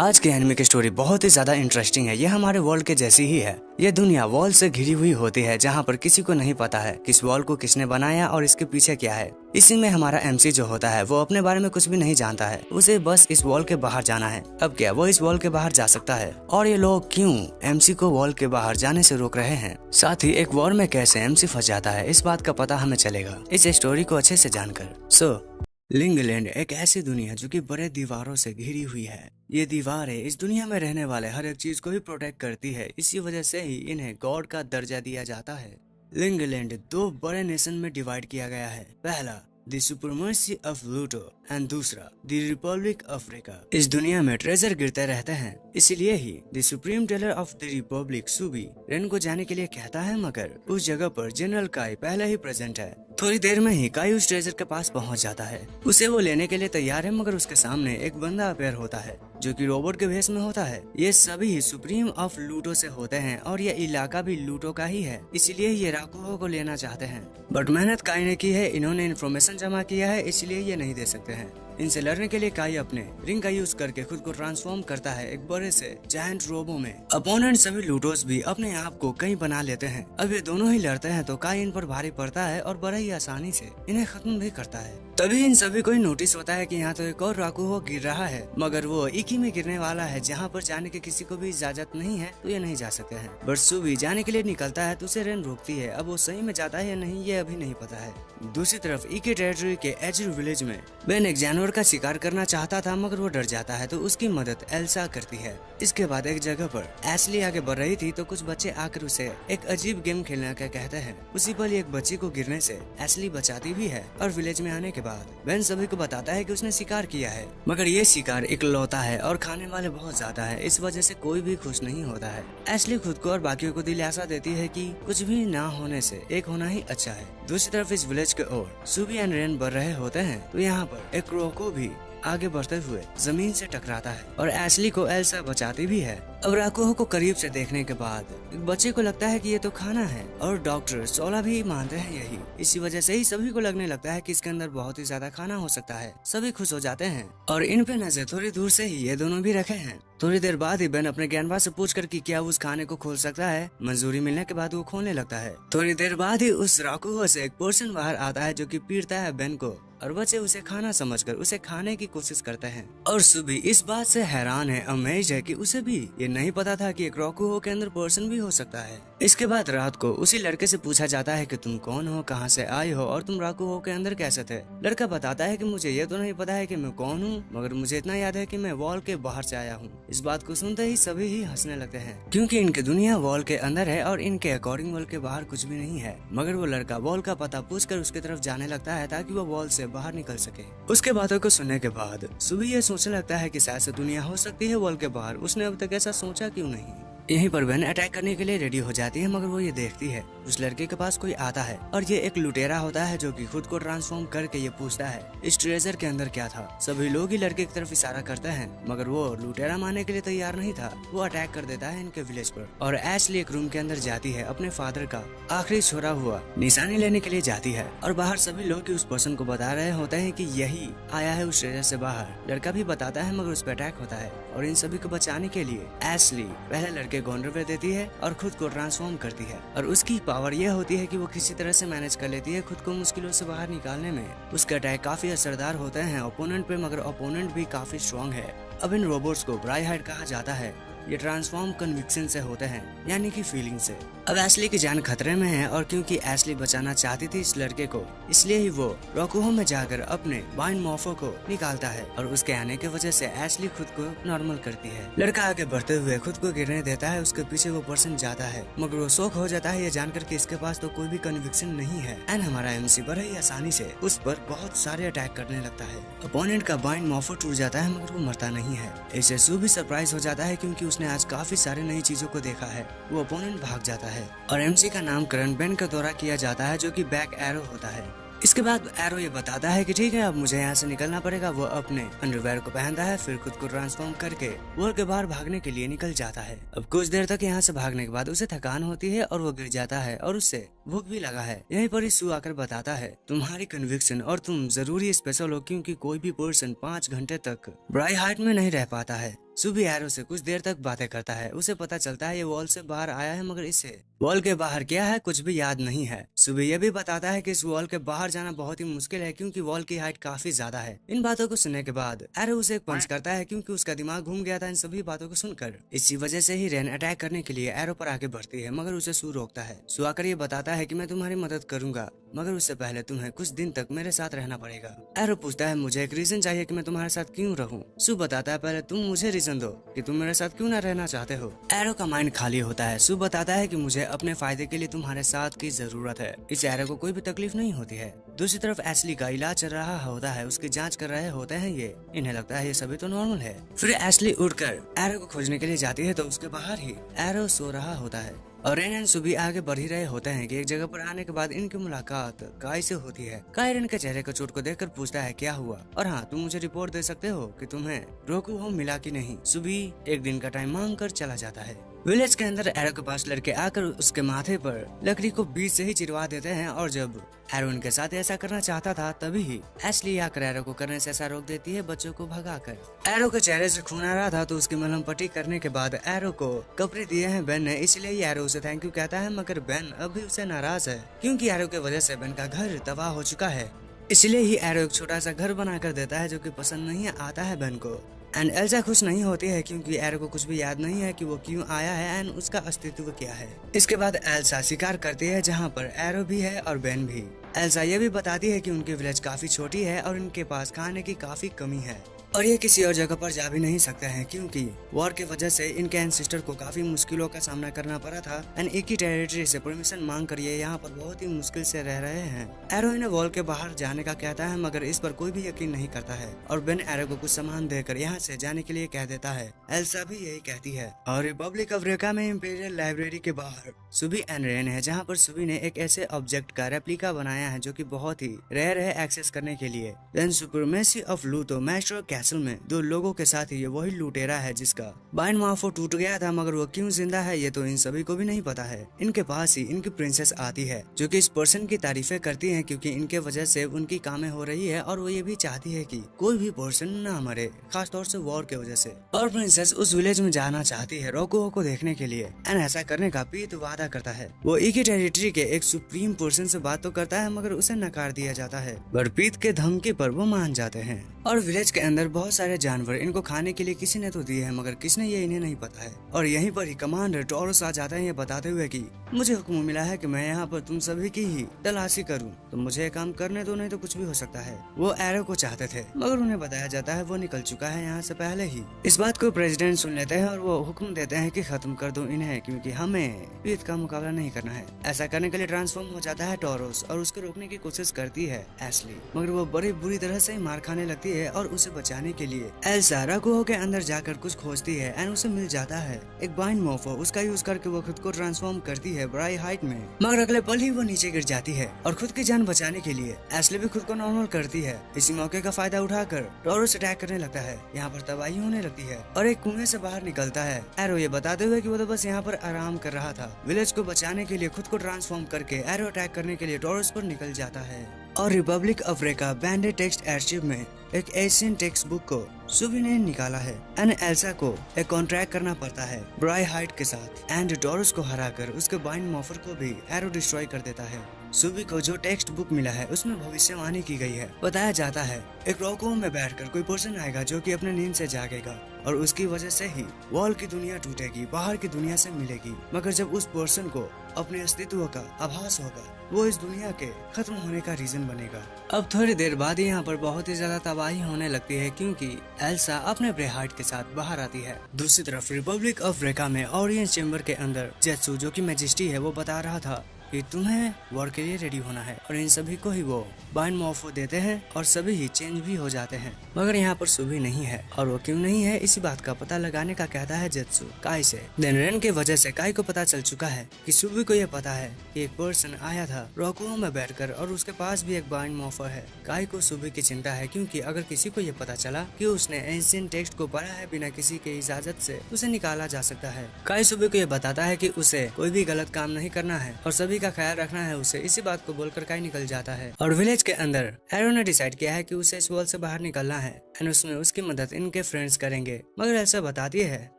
आज के एनिमे की स्टोरी बहुत ही ज्यादा इंटरेस्टिंग है। ये हमारे वर्ल्ड के जैसी ही है। ये दुनिया वॉल से घिरी हुई होती है जहाँ पर किसी को नहीं पता है किस वॉल को किसने बनाया और इसके पीछे क्या है। इसी में हमारा एमसी जो होता है वो अपने बारे में कुछ भी नहीं जानता है, उसे बस इस वॉल के बाहर जाना है। अब क्या वो इस वॉल के बाहर जा सकता है और ये लोग क्यों एमसी को वॉल के बाहर जाने से रोक रहे हैं, साथ ही एक वॉर में कैसे एमसी फंस जाता है, इस बात का पता हमें चलेगा इस स्टोरी को अच्छे से जानकर। लिंगलैंड एक ऐसी दुनिया जो कि बड़े दीवारों से घिरी हुई है। ये दीवारें इस दुनिया में रहने वाले हर एक चीज को ही प्रोटेक्ट करती है, इसी वजह से ही इन्हें गॉड का दर्जा दिया जाता है। लिंगलैंड दो बड़े नेशन में डिवाइड किया गया है। पहला द सुप्रीमेसी ऑफ लूटो एंड दूसरा द रिपब्लिक अफ्रीका। इस दुनिया में ट्रेजर गिरते रहते हैं, इसलिए ही the supreme tailor of the republic सुबी रेन को जाने के लिए कहता है, मगर उस जगह पर जनरल काई पहले ही प्रेजेंट है। थोड़ी देर में ही काई उस ट्रेजर के पास पहुंच जाता है। उसे वो लेने के लिए तैयार है, मगर उसके सामने एक बंदा अपेयर होता है जो कि रोबोट के भेष में होता है। ये सभी सुप्रीम ऑफ लूटो से होते हैं और ये इलाका भी लूटो का ही है, इसलिए ये राकुहो को लेना चाहते हैं। बट मेहनत काई ने की है, इन्होंने इन्फॉर्मेशन जमा किया है, इसलिए ये नहीं दे सकते हैं। इनसे लड़ने के लिए काई अपने रिंग का यूज करके खुद को ट्रांसफॉर्म करता है एक बड़े से जायंट रोबो में। अपोनेंट सभी लूटोस भी अपने आप को कहीं बना लेते हैं। अब ये दोनों ही लड़ते हैं तो काई इन पर भारी पड़ता है और बड़ा ही आसानी से इन्हें खत्म भी करता है। तभी इन सभी को नोटिस होता है कि यहाँ तो एक और राकुहो गिर रहा है, मगर वो इकी में गिरने वाला है जहाँ पर जाने की किसी को भी इजाजत नहीं है, तो ये नहीं जा सकते हैं। बट सुबी जाने के लिए निकलता है तो उसे रेन रोकती है। अब वो सही में जाता है या नहीं ये अभी नहीं पता है। दूसरी तरफ इकी टेरिटरी के एजरू विलेज में बेन एक जानवर का शिकार करना चाहता था, मगर वो डर जाता है तो उसकी मदद एल्सा करती है। इसके बाद एक जगह पर एशली आगे बढ़ रही थी तो कुछ बच्चे आकर उसे एक अजीब गेम खेलने का कहते हैं। उसी पल एक बच्ची को गिरने से एशली बचाती भी है और विलेज में आने के बाद बेन सभी को बताता है कि उसने शिकार किया है, मगर ये शिकार इकलौता है और खाने वाले बहुत ज्यादा है, इस वजह से कोई भी खुश नहीं होता है। एशली खुद को और बाकियों को दिलासा देती है कि कुछ भी ना होने से एक होना ही अच्छा है। दूसरी तरफ इस विलेज के ओर सुबी एंड रेन बढ़ रहे होते हैं तो यहाँ पर एक क्रोको भी आगे बढ़ते हुए जमीन से टकराता है और एशली को एल्सा बचाती भी है। अब राकुहो को करीब से देखने के बाद एक बच्चे को लगता है कि ये तो खाना है और डॉक्टर सोला भी मानते हैं यही। इसी वजह से ही सभी को लगने लगता है कि इसके अंदर बहुत ही ज्यादा खाना हो सकता है। सभी खुश हो जाते हैं और इन पे नजर थोड़ी दूर से ही ये दोनों भी रखे हैं। थोड़ी देर बाद ही बेन अपने ज्ञानबा से पूछकर कि क्या उस खाने को खोल सकता है। मंजूरी मिलने के बाद वो खोलने लगता है। थोड़ी देर बाद ही उस राकुहो से एक पर्सन बाहर आता है जो कि पीटता है बेन को और बच्चे उसे खाना समझकर उसे खाने की कोशिश करते हैं। और सुबी इस बात से हैरान है, अमेज है कि उसे भी ये नहीं पता था कि एक राकुहो के अंदर पर्सन भी हो सकता है। इसके बाद रात को उसी लड़के से पूछा जाता है कि तुम कौन हो, कहाँ से आए हो और तुम राकुहो के अंदर कैसे थे। लड़का बताता है कि मुझे ये तो नहीं पता है कि मैं कौन हूँ, मगर मुझे इतना याद है कि मैं वॉल के बाहर से आया हूँ। इस बात को सुनते ही सभी ही हंसने लगते हैं, क्योंकि इनकी दुनिया वॉल के अंदर है और इनके अकॉर्डिंग वॉल के बाहर कुछ भी नहीं है। मगर वो लड़का वॉल का पता पूछकर उसकी तरफ जाने लगता है ताकि वो वॉल से बाहर निकल सके। उसके बातों को सुनने के बाद सुबह ये सोचने लगता है कि शायद से दुनिया हो सकती है वॉल के बाहर। उसने अब तक ऐसा सोचा क्यों नहीं। यहीं पर बेन अटैक करने के लिए रेडी हो जाती है, मगर वो ये देखती है उस लड़के के पास कोई आता है और ये एक लुटेरा होता है जो कि खुद को ट्रांसफॉर्म करके ये पूछता है इस ट्रेजर के अंदर क्या था। सभी लोग ही लड़के की तरफ इशारा करते हैं, मगर वो लुटेरा मानने के लिए तैयार नहीं था। वो अटैक कर देता है इनके विलेज पर और एशली एक रूम के अंदर जाती है, अपने फादर का आखिरी छोड़ा हुआ निशानी लेने के लिए जाती है और बाहर सभी लोग उस पर्सन को बता रहे होते हैं कि यही आया है उस ट्रेजर से बाहर। लड़का भी बताता है, मगर उस पर अटैक होता है और इन सभी को बचाने के लिए एशली पहले लड़के को अंडरवेयर देती है और खुद को ट्रांसफॉर्म करती है। और उसकी पावर यह होती है कि वो किसी तरह से मैनेज कर लेती है खुद को मुश्किलों से बाहर निकालने में। उसके अटैक काफी असरदार होते हैं ओपोनेंट पे, मगर ओपोनेंट भी काफी स्ट्रॉन्ग है। अब इन रोबोट्स को ब्राई हाइड कहा जाता है। ये ट्रांसफॉर्म कन्विक्शन से होते हैं, यानी कि फीलिंग से। अब एशली की जान खतरे में है और क्योंकि एशली बचाना चाहती थी इस लड़के को, इसलिए ही वो राकुहो में जाकर अपने बाइन मॉर्फो को निकालता है और उसके आने की वजह से एशली खुद को नॉर्मल करती है। लड़का आगे बढ़ते हुए खुद को गिरने देता है, उसके पीछे वो पर्सन जाता है, मगर वो शौक हो जाता है ये जानकर कि इसके पास तो कोई भी कन्विक्शन नहीं है। एंड हमारा एमसी बड़े ही आसानी से उस पर बहुत सारे अटैक करने लगता है। अपोनेंट का बाइन मॉर्फो टूट जाता है, मगर वो मरता नहीं है। इसे सू भी सरप्राइज हो जाता है क्योंकि उसने आज काफी सारी नई चीजों को देखा है। वो ओपोनेंट भाग जाता है और एमसी का नामकरण बेन का दौरा किया जाता है जो कि बैक एरो होता है। इसके बाद एरो ये बताता है कि ठीक है अब मुझे यहाँ से निकलना पड़ेगा। वो अपने अंडरवेयर को पहनता है, फिर खुद को ट्रांसफॉर्म करके वॉल के बाहर भागने के लिए निकल जाता है। अब कुछ देर तक यहाँ से भागने के बाद उसे थकान होती है और वो गिर जाता है और उससे भूख भी लगा है। यहीं पर ही सू आकर बताता है तुम्हारी कन्विक्शन और तुम जरूरी स्पेशल हो, क्योंकि कोई भी पर्सन 5 घंटे तक ब्राई हाइट में नहीं रह पाता है। सुबी एरो से कुछ देर तक बातें करता है। उसे पता चलता है ये वॉल से बाहर आया है, मगर इसे वॉल के बाहर क्या है कुछ भी याद नहीं है। सुबी ये भी बताता है कि इस वॉल के बाहर जाना बहुत ही मुश्किल है क्योंकि वॉल की हाइट काफी ज्यादा है। इन बातों को सुनने के बाद एरो उसे एक पंच करता है क्योंकि उसका दिमाग घूम गया था इन सभी बातों को सुनकर। इसी वजह से ही रेन अटैक करने के लिए एरो पर आगे बढ़ती है, मगर उसे सू रोकता है। सू आकर ये बताता है कि मैं तुम्हारी मदद करूंगा, मगर उससे पहले तुम्हें कुछ दिन तक मेरे साथ रहना पड़ेगा। एरो पूछता है मुझे एक रीजन चाहिए कि मैं तुम्हारे साथ क्यों रहूं। सू बताता है पहले तुम मुझे रीजन दो कि तुम मेरे साथ क्यों ना रहना चाहते हो। एरो का माइंड खाली होता है। सू बताता है कि मुझे अपने फायदे के लिए तुम्हारे साथ की जरूरत है। इस एरो को कोई भी तकलीफ नहीं होती है। दूसरी तरफ एशली का इलाज चल रहा होता है, उसकी जांच कर रहे होते हैं ये। इन्हें लगता है ये सभी तो नॉर्मल है। फिर एशली उठकर एरो को खोजने के लिए जाती है तो उसके बाहर ही एरो सो रहा होता है और रेन एंड सुबी आगे बढ़ ही रहे होते हैं कि एक जगह पर आने के बाद इनकी मुलाकात काई से होती है। काई रेन के चेहरे को चोट को देखकर पूछता है क्या हुआ, और हाँ तुम मुझे रिपोर्ट दे सकते हो कि तुम्हें रोकुहो मिला कि नहीं। सुबी एक दिन का टाइम मांग कर चला जाता है। विलेज के अंदर एरो के पास लड़के आकर उसके माथे पर लकड़ी को बीच से ही चिरवा देते हैं और जब एरो उनके साथ ऐसा करना चाहता था तभी ही एशली आकर एरो को करने से ऐसा रोक देती है बच्चों को भगाकर। एरो के चेहरे से खून आ रहा था तो उसकी मलहम पट्टी करने के बाद एरो को कपड़े दिए हैं बेन ने, इसलिए ही एरो उसे थैंक यू कहता है, मगर बेन अभी उसे नाराज है क्योंकि एरो के वजह से बेन का घर तबाह हो चुका है। इसलिए ही एरो एक छोटा सा घर बनाकर देता है जो कि पसंद नहीं आता है बेन को। एंड एल्सा खुश नहीं होती है क्योंकि एरो को कुछ भी याद नहीं है कि वो क्यों आया है एंड उसका अस्तित्व क्या है। इसके बाद एल्सा शिकार करती है जहाँ पर एरो भी है और बेन भी। एल्सा ये भी बताती है कि उनकी विलेज काफी छोटी है और इनके पास खाने की काफी कमी है और ये किसी और जगह पर जा भी नहीं सकते हैं क्योंकि वॉर की वजह से इनके एंसेस्टर को काफी मुश्किलों का सामना करना पड़ा था एंड एक ही टेरिटरी से परमिशन मांग कर ये यहाँ पर बहुत ही मुश्किल से रह रहे हैं। एरो इन्हें वॉल के बाहर जाने का कहता है मगर इस पर कोई भी यकीन नहीं करता है और बेन एरो को कुछ सामान देकर यहाँ से जाने के लिए कह देता है। एल्सा भी यही कहती है और रिपब्लिक ऑफ रेका में इंपीरियल लाइब्रेरी के बाहर सुबी एंड रेन है जहाँ पर सुबी ने एक ऐसे ऑब्जेक्ट का रेप्लिका बनाया है जो की बहुत ही रेयर है एक्सेस करने के लिए। देन सुपरमेसी ऑफ लूथो मैस्टर कैसल में दो लोगों के साथ ये वही लुटेरा है जिसका बाइन माफो टूट गया था मगर वो क्यों जिंदा है ये तो इन सभी को भी नहीं पता है। इनके पास ही इनकी प्रिंसेस आती है जो कि इस पर्सन की तारीफें करती है क्योंकि इनके वजह से उनकी कामें हो रही है और वो ये भी चाहती है कि कोई भी पर्सन ना मरे, खासतौर से वॉर के वजह से। और प्रिंसेस उस विलेज में जाना चाहती है रोकुहो को देखने के लिए एंड ऐसा करने का पीत वादा करता है। वो एक ही टेरिटरी के एक सुप्रीम पर्सन से बात तो करता है मगर उसे नकार दिया जाता है, पर पीत के धमकी पर वो मान जाते हैं। और विलेज के अंदर बहुत सारे जानवर इनको खाने के लिए किसी ने तो दिए हैं मगर किसने ये इन्हें नहीं पता है। और यहीं पर ही कमांडर टॉरस आ जाता है ये बताते हुए कि मुझे हुक्म मिला है कि मैं यहाँ पर तुम सभी की ही तलाशी करूं, तो मुझे काम करने दो नहीं तो कुछ भी हो सकता है। वो एरो को चाहते थे मगर उन्हें बताया जाता है वो निकल चुका है यहाँ से पहले ही। इस बात को प्रेसिडेंट सुन लेते हैं और वो हुक्म देते हैं कि खत्म कर दो इन्हें क्योंकि हमें पीत का मुकाबला नहीं करना है। ऐसा करने के लिए ट्रांसफॉर्म हो जाता है टॉरस और उसको रोकने की कोशिश करती है एशली, मगर वो बड़ी बुरी तरह से मार खाने लगती है और उसे बचाने के लिए एल्सा रोकुहो के अंदर जाकर कुछ खोजती है एंड उसे मिल जाता है एक बाइन मोफो। उसका यूज करके वो खुद को ट्रांसफॉर्म करती है बड़ी हाइट में, मगर अगले पल ही वो नीचे गिर जाती है और खुद की जान बचाने के लिए एशली भी खुद को नॉर्मल करती है। इसी मौके का फायदा उठाकर टॉरस अटैक करने लगता है। यहाँ पर तबाही होने लगती है और एक कुएं से बाहर निकलता है एरो ये बताते हुए कि वो तो बस यहाँ पर आराम कर रहा था। विलेज को बचाने के लिए खुद को ट्रांसफॉर्म करके एरो अटैक करने के लिए टॉरस पर निकल जाता है। और Republic of Rekha बैंडेड text archive में एक एशियन टेक्स्ट बुक को सुबी ने निकाला है एंड एल्सा को एक कॉन्ट्रैक्ट करना पड़ता है ब्राई हाइट के साथ एंड टॉरस को हराकर उसके बाइन मॉफर को भी एरो डिस्ट्रॉय कर देता है। सुबी को जो टेक्स्ट बुक मिला है उसमें भविष्यवाणी की गई है। बताया जाता है एक रोकुहो में बैठकर कोई पर्सन आएगा जो कि अपने नींद से जागेगा और उसकी वजह से ही वॉल की दुनिया टूटेगी, बाहर की दुनिया से मिलेगी, मगर जब उस पर्सन को अपने अस्तित्व का आभास होगा वो इस दुनिया के खत्म होने का रीजन बनेगा। अब थोड़ी देर बाद यहाँ पर बहुत ही ज्यादा तबाही होने लगती है क्योंकि एल्सा अपने ब्रे हार्ट के साथ बाहर आती है। दूसरी तरफ रिपब्लिक ऑफ रेका में ऑडियंस चेम्बर के अंदर जेत्सु जो कि मैजिस्ट्री है वो बता रहा था कि तुम्हें वॉर के लिए रेडी होना है और इन सभी को ही वो बाइन मॉफो देते हैं और सभी ही चेंज भी हो जाते हैं। मगर यहाँ पर सुबी नहीं है और वो क्यों नहीं है इसी बात का पता लगाने का कहता है जेत्सु काई से। देन रेन के वजह से काई को पता चल चुका है कि सुबी को ये पता है कि एक पर्सन आया था रोकुहो में बैठकर और उसके पास भी एक बाइन मॉफो है। काई को सुबी की चिंता है क्योंकि अगर किसी को ये पता चला कि उसने एंशिएंट टेक्स्ट को पढ़ा है बिना किसी के इजाजत से उसे निकाला जा सकता है। काई सुबी को ये बताता है कि उसे कोई भी गलत काम नहीं करना है और सभी का ख्याल रखना है उसे, इसी बात को बोलकर काई निकल जाता है। और विलेज के अंदर एरो ने डिसाइड किया है कि उसे इस वॉल से बाहर निकलना है एंड उसमें उसकी मदद इनके फ्रेंड्स करेंगे। मगर एल्सा बताती है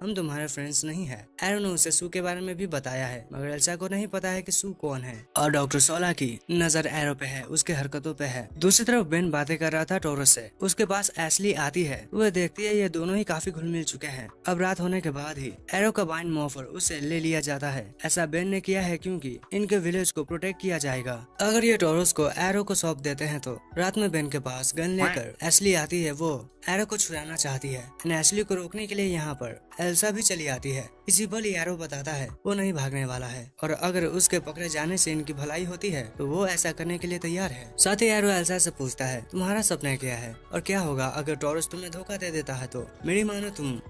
हम तुम्हारे फ्रेंड्स नहीं है। एरो ने उसे सू के बारे में भी बताया है मगर एल्सा को नहीं पता है कि सू कौन है। और डॉक्टर सोला की नजर एरो पे है, उसके हरकतों पे है। दूसरी तरफ बेन बातें कर रहा था टोरस से। उसके पास एशली आती है, वह देखती है ये दोनों ही काफी घुल मिल चुके हैं। अब रात होने के बाद ही एरो का बाइंड मॉर्फर उसे ले लिया जाता है। ऐसा बेन ने किया है क्योंकि इनके विलेज को प्रोटेक्ट किया जाएगा। अगर ये टोरस को एरो को सौंप देते हैं तो रात में बेन के पास गन लेकर एशली आती है। वो एरो को छुड़ाना चाहती है। एशली को रोकने के लिए यहाँ पर एल्सा भी चली आती है। इसी पल एरो बताता है वो नहीं भागने वाला है और अगर उसके पकड़े जाने से इनकी भलाई होती है तो वो ऐसा करने के लिए तैयार है। साथ ही एरो एल्सा से पूछता है तुम्हारा सपना क्या है और क्या होगा अगर टोरस तुम्हें धोखा दे देता है तो। मेरी मानो तुम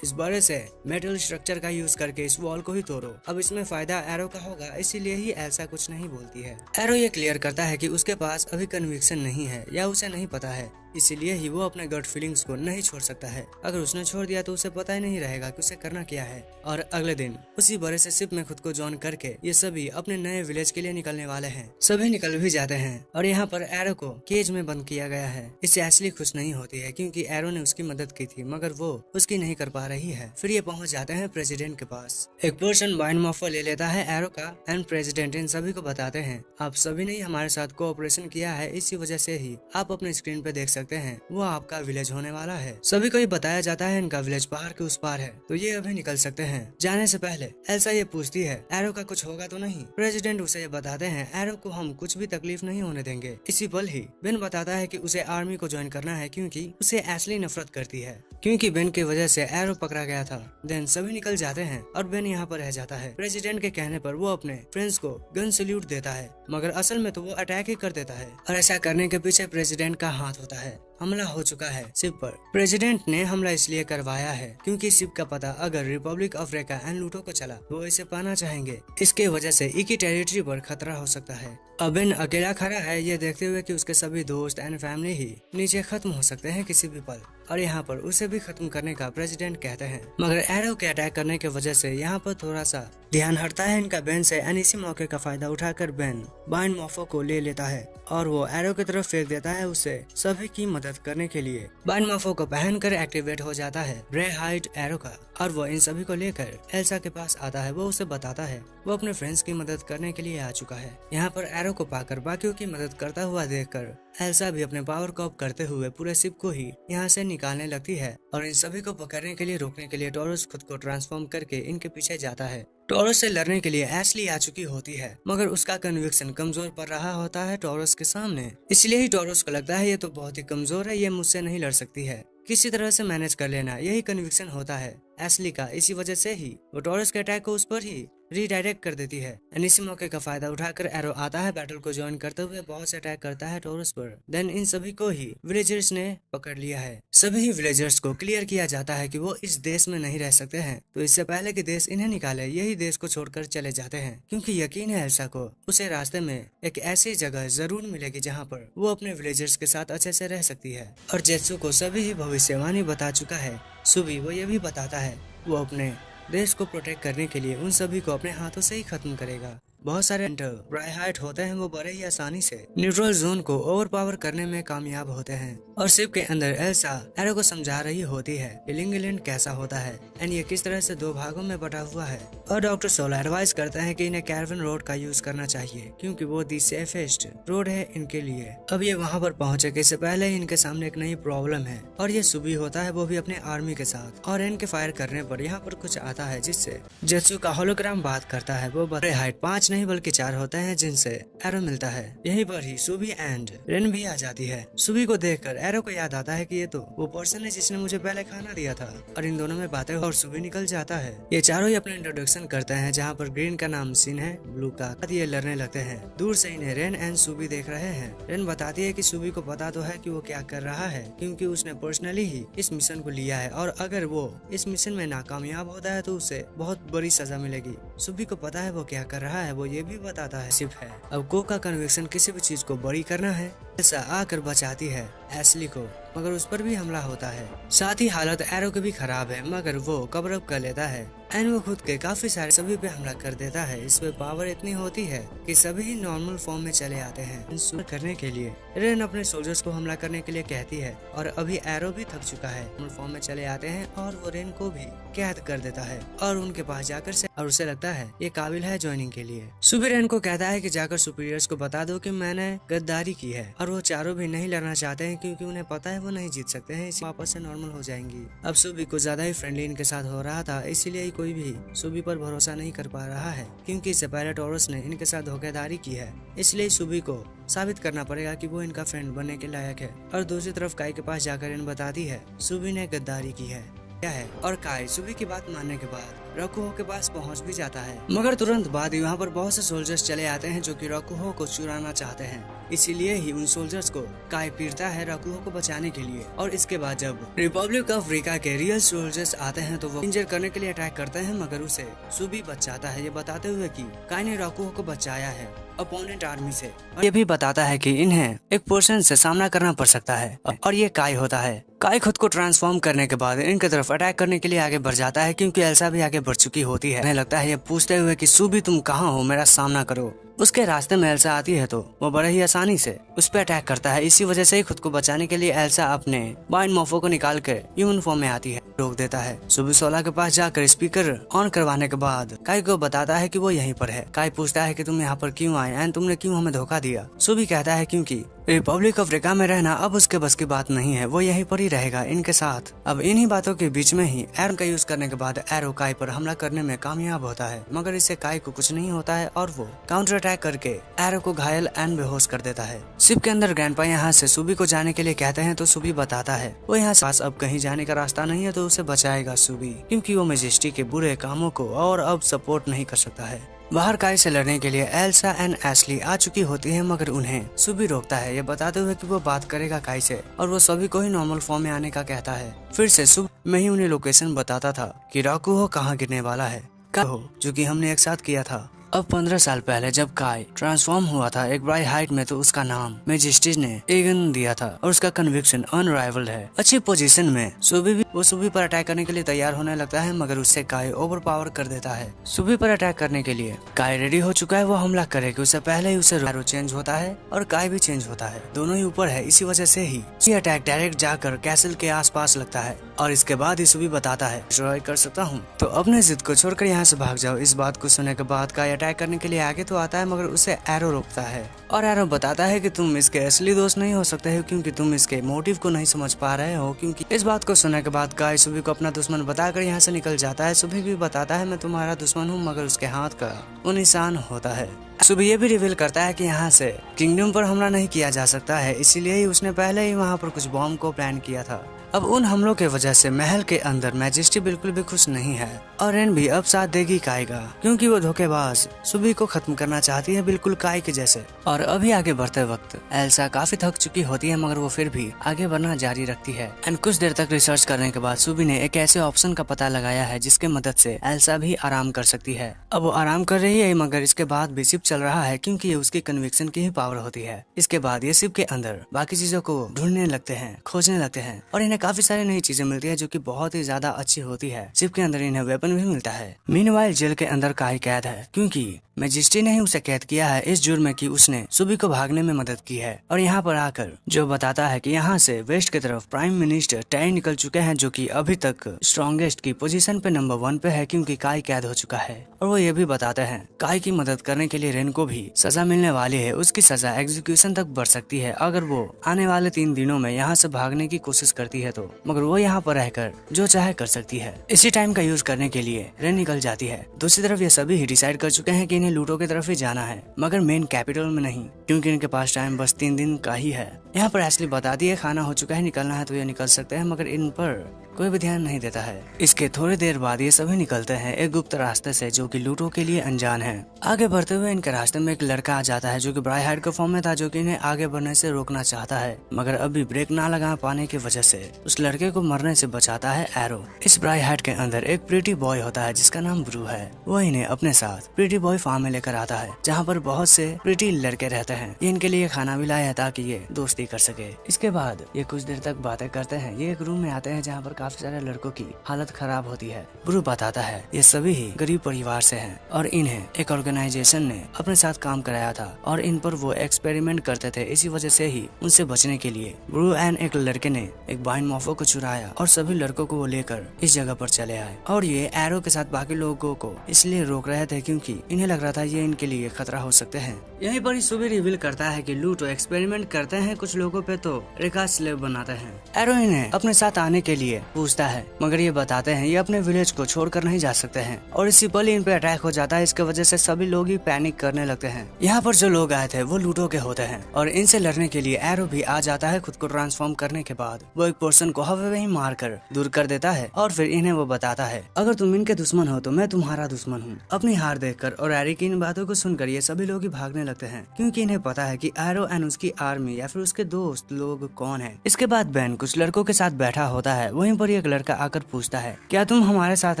इस बड़े से मेटल स्ट्रक्चर का यूज करके इस वॉल को ही तोड़ो। अब इसमें फायदा एरो का होगा, इसीलिए ही एल्सा कुछ नहीं बोलती है। एरो ये क्लियर करता है कि उसके पास अभी कन्विक्शन नहीं है या उसे नहीं पता है, इसीलिए ही वो अपने गट फीलिंग्स को नहीं छोड़ सकता है। अगर उसने छोड़ दिया तो उसे पता ही नहीं रहेगा कि उसे करना क्या है। और अगले दिन उसी बड़े से शिप में खुद को जॉइन करके ये सभी अपने नए विलेज के लिए निकलने वाले हैं। सभी निकल भी जाते हैं और यहाँ पर एरो को केज में बंद किया गया है। इससे एशली खुश नहीं होती है क्योंकि एरो ने उसकी मदद की थी मगर वो उसकी नहीं कर पा रही है। फिर ये पहुंच जाते हैं प्रेसिडेंट के पास। एक पर्सन बाइंड मॉर्फर ले लेता है एरो का एंड प्रेसिडेंट इन सभी को बताते हैं आप सभी ने हमारे साथ कोऑपरेशन किया है, इसी वजह से ही आप अपने स्क्रीन पे देख सकते हैं वो आपका विलेज होने वाला है। सभी को ये बताया जाता है इनका विलेज पहाड़ के उस पार है तो ये अभी निकल सकते हैं। जाने से पहले एल्सा ये पूछती है एरो का कुछ होगा तो नहीं। प्रेसिडेंट उसे ये बताते हैं एरो को हम कुछ भी तकलीफ नहीं होने देंगे। इसी पल ही बेन बताता है कि उसे आर्मी को ज्वाइन करना है क्योंकि उसे एशली नफरत करती है क्योंकि बेन की वजह से एरो पकड़ा गया था। देन सभी निकल जाते हैं और बेन यहाँ पर रह जाता है। प्रेसिडेंट के कहने पर वो अपने फ्रेंड्स को गन सल्यूट देता है मगर असल में तो वो अटैक ही कर देता है और ऐसा करने के पीछे प्रेसिडेंट का हाथ होता है। हमला हो चुका है शिप पर। प्रेसिडेंट ने हमला इसलिए करवाया है क्योंकि शिप का पता अगर रिपब्लिक ऑफ रेका एंड लूटो को चला तो वो इसे पाना चाहेंगे। इसके वजह से इकी टेरिटरी पर खतरा हो सकता है। अब बेन अकेला खड़ा है ये देखते हुए कि उसके सभी दोस्त एंड फैमिली ही नीचे खत्म हो सकते हैं किसी भी पल और यहाँ पर उसे भी खत्म करने का प्रेसिडेंट कहते हैं। मगर एरो के अटैक करने की वजह से यहाँ पर थोड़ा सा ध्यान हटता है इनका बेन से एंड इसी मौके का फायदा उठाकर बेन बाइंड मॉर्फर को ले लेता है और वो एरो की तरफ फेंक देता है उसे सभी की मदद करने के लिए। बाइंड मॉर्फर को पहनकर एक्टिवेट हो जाता है रे हाइट एरो का और वो इन सभी को लेकर एल्सा के पास आता है। वो उसे बताता है वो अपने फ्रेंड्स की मदद करने के लिए आ चुका है। यहाँ पर एरो को पाकर बाकियों की मदद करता हुआ देखकर एल्सा भी अपने पावर को अप करते हुए पूरे शिप को ही यहाँ से निकालने लगती है और इन सभी को पकड़ने के लिए रोकने के लिए टोरस खुद को ट्रांसफॉर्म करके इनके पीछे जाता है। टोरस से लड़ने के लिए एशली आ चुकी होती है मगर उसका कन्विक्शन कमजोर पड़ रहा होता है टोरस के सामने। इसलिए ही टोरस को लगता है ये तो बहुत ही कमजोर है, ये मुझसे नहीं लड़ सकती है, किसी तरह से मैनेज कर लेना, यही कन्विक्शन होता है एशली का। इसी वजह से ही वो टोरस के अटैक को उस पर ही रीडायरेक्ट कर देती है। इसी मौके का फायदा उठाकर एरो आता है, बैटल को ज्वाइन करते हुए बहुत से अटैक करता है टोरस पर। देन इन सभी को ही विलेजर्स ने पकड़ लिया है। सभी ही विलेजर्स को क्लियर किया जाता है कि वो इस देश में नहीं रह सकते हैं, तो इससे पहले कि देश इन्हें निकाले यही देश को छोड़कर चले जाते हैं क्योंकि यकीन है एल्सा को उसे रास्ते में एक ऐसी जगह जरूर मिलेगी जहाँ पर वो अपने विलेजर्स के साथ अच्छे से रह सकती है। और जेत्सु को सभी ही भविष्यवाणी बता चुका है। सुबी वो ये भी बताता है वो अपने देश को प्रोटेक्ट करने के लिए उन सभी को अपने हाथों से ही खत्म करेगा। बहुत सारे ब्राइहाइट होते हैं, वो बड़े ही आसानी से न्यूट्रल जोन को ओवरपावर करने में कामयाब होते हैं। और शिप के अंदर एल्सा एरो को समझा रही होती है कि लिंगलैंड कैसा होता है एंड ये किस तरह से 2 भागों में बटा हुआ है। और डॉक्टर सोला एडवाइस करते हैं कि इन्हें कैरवन रोड का यूज करना चाहिए क्योंकि वो दी सेफेस्ट रोड है इनके लिए। अब ये वहाँ पर पहुँचे इससे पहले ही इनके सामने एक नई प्रॉब्लम है और ये सुबी होता है, वो भी अपने आर्मी के साथ। और इनके फायर करने पर यहाँ पर कुछ आता है जिससे जेत्सु का होलोग्राम बात करता है। वो ब्राइहाइट 5 नहीं बल्कि 4 होते हैं जिनसे एरो मिलता है। यहीं पर ही सुबी एंड रेन भी आ जाती है। सुबी को देखकर एरो को याद आता है कि ये तो वो पर्सन है जिसने मुझे पहले खाना दिया था। और इन दोनों में बातें और सुबी निकल जाता है। ये चारों ही अपने इंट्रोडक्शन करते हैं जहाँ पर ग्रीन का नाम सिन है, ब्लू का ये लड़ने लगते हैं। दूर से इन्हें रेन एंड सुबी देख रहे हैं। रेन बताती है कि सुबी को पता तो है कि वो क्या कर रहा है क्योंकि उसने पर्सनली ही इस मिशन को लिया है और अगर वो इस मिशन में नाकामयाब होता है तो उसे बहुत बड़ी सजा मिलेगी। सुबी को पता है वो क्या कर रहा है, वो ये भी बताता है सिर्फ है। अब को का कन्विक्शन किसी भी चीज को बड़ी करना है एल्सा आकर बचाती है एशली को, मगर उस पर भी हमला होता है। साथ ही हालत एरो की भी खराब है, मगर वो कवर अप कर लेता है एंड वो खुद के काफी सारे सभी पे हमला कर देता है। इस पे पावर इतनी होती है कि सभी ही नॉर्मल फॉर्म में चले आते हैं। करने के लिए रेन अपने सोल्जर्स को हमला करने के लिए कहती है और अभी एरो भी थक चुका है। नॉर्मल फॉर्म में चले आते हैं और वो रेन को भी कैद कर देता है और उनके पास जाकर से और उसे लगता है ये काबिल है ज्वाइनिंग के लिए। सुबह रेन को कहता है कि जाकर सुपीरियर्स को बता दो कि मैंने गद्दारी की है, और वो चारों भी नहीं लड़ना चाहते हैं क्योंकि उन्हें पता है वो नहीं जीत सकते हैं, इसी वापस से नॉर्मल हो जाएंगी। अब सुबी कुछ ज्यादा ही फ्रेंडली इनके साथ हो रहा था, इसीलिए कोई भी सुबी पर भरोसा नहीं कर पा रहा है क्योंकि इससे पहले टॉरस ने इनके साथ धोखाधड़ी की है। इसलिए सुबी को साबित करना पड़ेगा कि वो इनका फ्रेंड बनने के लायक है। और दूसरी तरफ काई के पास जाकर इन बताती है सुबी ने गद्दारी की है है और काई सुबी की बात मानने के बाद रकुहो के पास पहुंच भी जाता है, मगर तुरंत बाद यहाँ पर बहुत से सोल्जर्स चले आते हैं जो कि रकुहो को चुराना चाहते हैं। इसीलिए ही उन सोल्जर्स को काई पीटता है रकुहो को बचाने के लिए। और इसके बाद जब रिपब्लिक ऑफ रिका के रियल सोल्जर्स आते हैं तो वो इंजर करने के लिए अटैक करते हैं, मगर उसे सुबी बचाता है, ये बताते हुए कि काई ने रकुहो को बचाया है अपोनेंट आर्मी से। और ये भी बताता है कि इन्हें एक पर्सन से सामना करना पड़ सकता है और ये काई होता है। काई खुद को ट्रांसफॉर्म करने के बाद इनकी तरफ अटैक करने के लिए आगे बढ़ जाता है क्योंकि एल्सा भी आगे बढ़ चुकी होती है। उन्हें लगता है ये पूछते हुए कि सुबी तुम कहाँ हो, मेरा सामना करो। उसके रास्ते में एल्सा आती है तो वो बड़े ही आसानी से उस पर अटैक करता है। इसी वजह से ही खुद को बचाने के लिए एल्सा अपने बाइंड मोफो को निकाल कर ह्यूमन फॉर्म में आती है, रोक देता है। सुबह 16 के पास जाकर स्पीकर ऑन करवाने के बाद काई को बताता है कि वो यहीं पर है। काई पूछता है कि तुम यहाँ पर क्यों आए एंड तुमने क्यों हमें धोखा दिया। सुबी कहता है क्योंकि रिपब्लिक ऑफ रिका में रहना अब उसके बस की बात नहीं है, वो यहीं पर ही रहेगा इनके साथ। अब इन्हीं बातों के बीच में ही एरो का यूज करने के बाद एरो काई पर हमला करने में कामयाब होता है, मगर इससे काई को कुछ नहीं होता है और वो काउंटर अटैक करके एरो को घायल एंड बेहोश कर देता है। शिप के अंदर ग्रैंडपा यहाँ से सुबी को जाने के लिए कहते हैं तो सुबी बताता है वो यहाँ पास अब कहीं जाने का रास्ता नहीं है, तो उसे बचाएगा सुबी क्योंकि वो मेजेस्टी के बुरे कामों को और अब सपोर्ट नहीं कर सकता है। बाहर काई से लड़ने के लिए एल्सा एंड एशली आ चुकी होती है, मगर उन्हें सुबी रोकता है, ये बताते हुए कि वो बात करेगा काई से और वो सभी को ही नॉर्मल फॉर्म में आने का कहता है। फिर से सुबह में ही उन्हें लोकेशन बताता था कि राकुहो कहाँ गिरने वाला है, जो कि हमने एक साथ किया था। अब 15 साल पहले जब काई ट्रांसफॉर्म हुआ था एक बड़ी हाइट में, तो उसका नाम मेजेस्टी ने एगन दिया था और उसका कन्विक्शन अनराइवल्ड है। अच्छी पोजीशन में सुबी पर अटैक करने के लिए तैयार होने लगता है, मगर उससे काई ओवर पावर कर देता है। सुबी पर अटैक करने के लिए काई रेडी हो चुका है, वो हमला करेगी। उससे पहले ही उसे एरो चेंज होता है और काई भी चेंज होता है, दोनों ही ऊपर है। इसी वजह से ही ये अटैक डायरेक्ट जाकर कैसल के आसपास लगता है और इसके बाद ही सुबी बताता है डिस्ट्रॉय कर सकता हूँ, तो अपने जिद को छोड़कर यहाँ से भाग जाओ। इस बात को सुनने के बाद काई अटैक करने के लिए आगे तो आता है, मगर उसे एरो रोकता है और एरो बताता है कि तुम इसके असली दोस्त नहीं हो सकते हो क्योंकि तुम इसके मोटिव को नहीं समझ पा रहे हो। क्योंकि इस बात को सुनने के बाद काई सुबी को अपना दुश्मन बताकर यहाँ से निकल जाता है। सुबी भी बताता है मैं तुम्हारा दुश्मन हूँ, मगर उसके हाथ का वो निशान होता है। सुबह ये भी रिवील करता है कि यहाँ से किंगडम पर हमला नहीं किया जा सकता है, इसीलिए ही उसने पहले ही वहाँ पर कुछ बॉम्ब को प्लान किया था। अब उन हमलों के वजह से महल के अंदर मैजेस्टी बिल्कुल भी खुश नहीं है और रेन भी अब साथ देगी काई का, क्योंकि वो धोखेबाज सुबी को खत्म करना चाहती है बिल्कुल काई के जैसे। और अभी आगे बढ़ते वक्त एल्सा काफी थक चुकी होती है, मगर वो फिर भी आगे बढ़ना जारी रखती है। एंड कुछ देर तक रिसर्च करने के बाद सुबी ने एक ऐसे ऑप्शन का पता लगाया है जिसके मदद से एल्सा भी आराम कर सकती है। अब वो आराम कर रही है, मगर इसके बाद भी शिप चल रहा है क्योंकि ये उसकी कन्विक्शन की ही पावर होती है। इसके बाद ये शिप के अंदर बाकी चीजों को ढूंढने लगते हैं, खोजने लगते हैं और इन्हें काफी सारी नई चीजें मिलती है जो कि बहुत ही ज्यादा अच्छी होती है। शिप के अंदर इन्हें वेपन भी मिलता है। मीनवाइल जेल के अंदर काई कैद है क्योंकि मैजेस्टी ने ही उसे कैद किया है इस जुर्म में कि उसने सुबी को भागने में मदद की है। और यहाँ पर आकर जो बताता है कि यहाँ से वेस्ट की तरफ प्राइम मिनिस्टर टैरी निकल चुके हैं, जो कि अभी तक स्ट्रॉन्गेस्ट की पोजीशन पे नंबर 1 पे है क्योंकि काई कैद हो चुका है। और वो ये भी बताते हैं काई की मदद करने के लिए रेन को भी सजा मिलने वाली है। उसकी सजा एग्जीक्यूशन तक बढ़ सकती है अगर वो आने वाले 3 दिनों में यहाँ से भागने की कोशिश करती है तो, मगर वो यहाँ पर रहकर जो चाहे कर सकती है। इसी टाइम का यूज करने के लिए रेन निकल जाती है। दूसरी तरफ ये सभी ही डिसाइड कर चुके हैं कि इन्हें लूटो की तरफ ही जाना है, मगर मेन कैपिटल में नहीं, क्योंकि इनके पास टाइम बस 3 दिन का ही है। यहाँ पर एशली बताती है खाना हो चुका है, निकलना है तो ये निकल सकते हैं, मगर इन पर कोई भी ध्यान नहीं देता है। इसके थोड़ी देर बाद ये सभी निकलते हैं एक गुप्त रास्ते से जो कि लूटो के लिए अनजान है। आगे बढ़ते हुए इनके रास्ते में एक लड़का आ जाता है जो कि ब्राइहाइड के फॉर्म में था, जो कि इन्हें आगे बढ़ने से रोकना चाहता है, मगर अभी ब्रेक ना लगा पाने की वजह से उस लड़के को मरने से बचाता है एरो। इस ब्राई हाट के अंदर एक प्रीटी बॉय होता है जिसका नाम ब्रू है। वो इन्हें अपने साथ प्रीटी बॉय फार्म में लेकर आता है जहाँ पर बहुत से प्रीटी लड़के रहते हैं। ये इनके लिए खाना भी लाया ताकि ये दोस्ती कर सके। इसके बाद ये कुछ देर तक बातें करते हैं। ये एक रूम में आते हैं जहाँ पर काफी सारे लड़कों की हालत खराब होती है। ब्रू बताता है ये सभी ही गरीब परिवार से हैं और इन्हें एक ऑर्गेनाइजेशन ने अपने साथ काम कराया था और इन पर वो एक्सपेरिमेंट करते थे। इसी वजह से ही उनसे बचने के लिए ब्रू एंड एक लड़के ने एक बाइन मॉफो को चुराया और सभी लड़कों को वो लेकर इस जगह पर चले आए और ये एरो के साथ बाकी लोगों को इसलिए रोक रहे थे क्योंकि इन्हें लग रहा था ये इनके लिए खतरा हो सकते हैं। यहीं पर सुबह रिवील करता है कि लूटो एक्सपेरिमेंट करते हैं कुछ लोगों पे तो रेखा स्लेव बनाते हैं। एरो इन्हें अपने साथ आने के लिए पूछता है मगर ये बताते हैं ये अपने विलेज को छोड़कर नहीं जा सकते हैं और इसी पल इन पे अटैक हो जाता है। इसके वजह से सभी लोग ही पैनिक करने लगते हैं। यहाँ पर जो लोग आए थे वो लूटो के होते हैं और इनसे लड़ने के लिए एरो भी आ जाता है। खुद को ट्रांसफॉर्म करने के बाद वो एक पर्सन को हवा में ही मार कर दूर कर देता है और फिर इन्हें वो बताता है अगर तुम इनके दुश्मन हो तो मैं तुम्हारा दुश्मन हूँ। अपनी हार देखकर और एरी की इन बातों को सुनकर ये सभी लोग ही भागने लगते हैं क्योंकि इन्हें पता है कि एरो एंड उसकी आर्मी या फिर उसके दोस्त लोग कौन है। इसके बाद बेन कुछ लड़कों के साथ बैठा होता है। वहीं पर एक लड़का आकर पूछता है क्या तुम हमारे साथ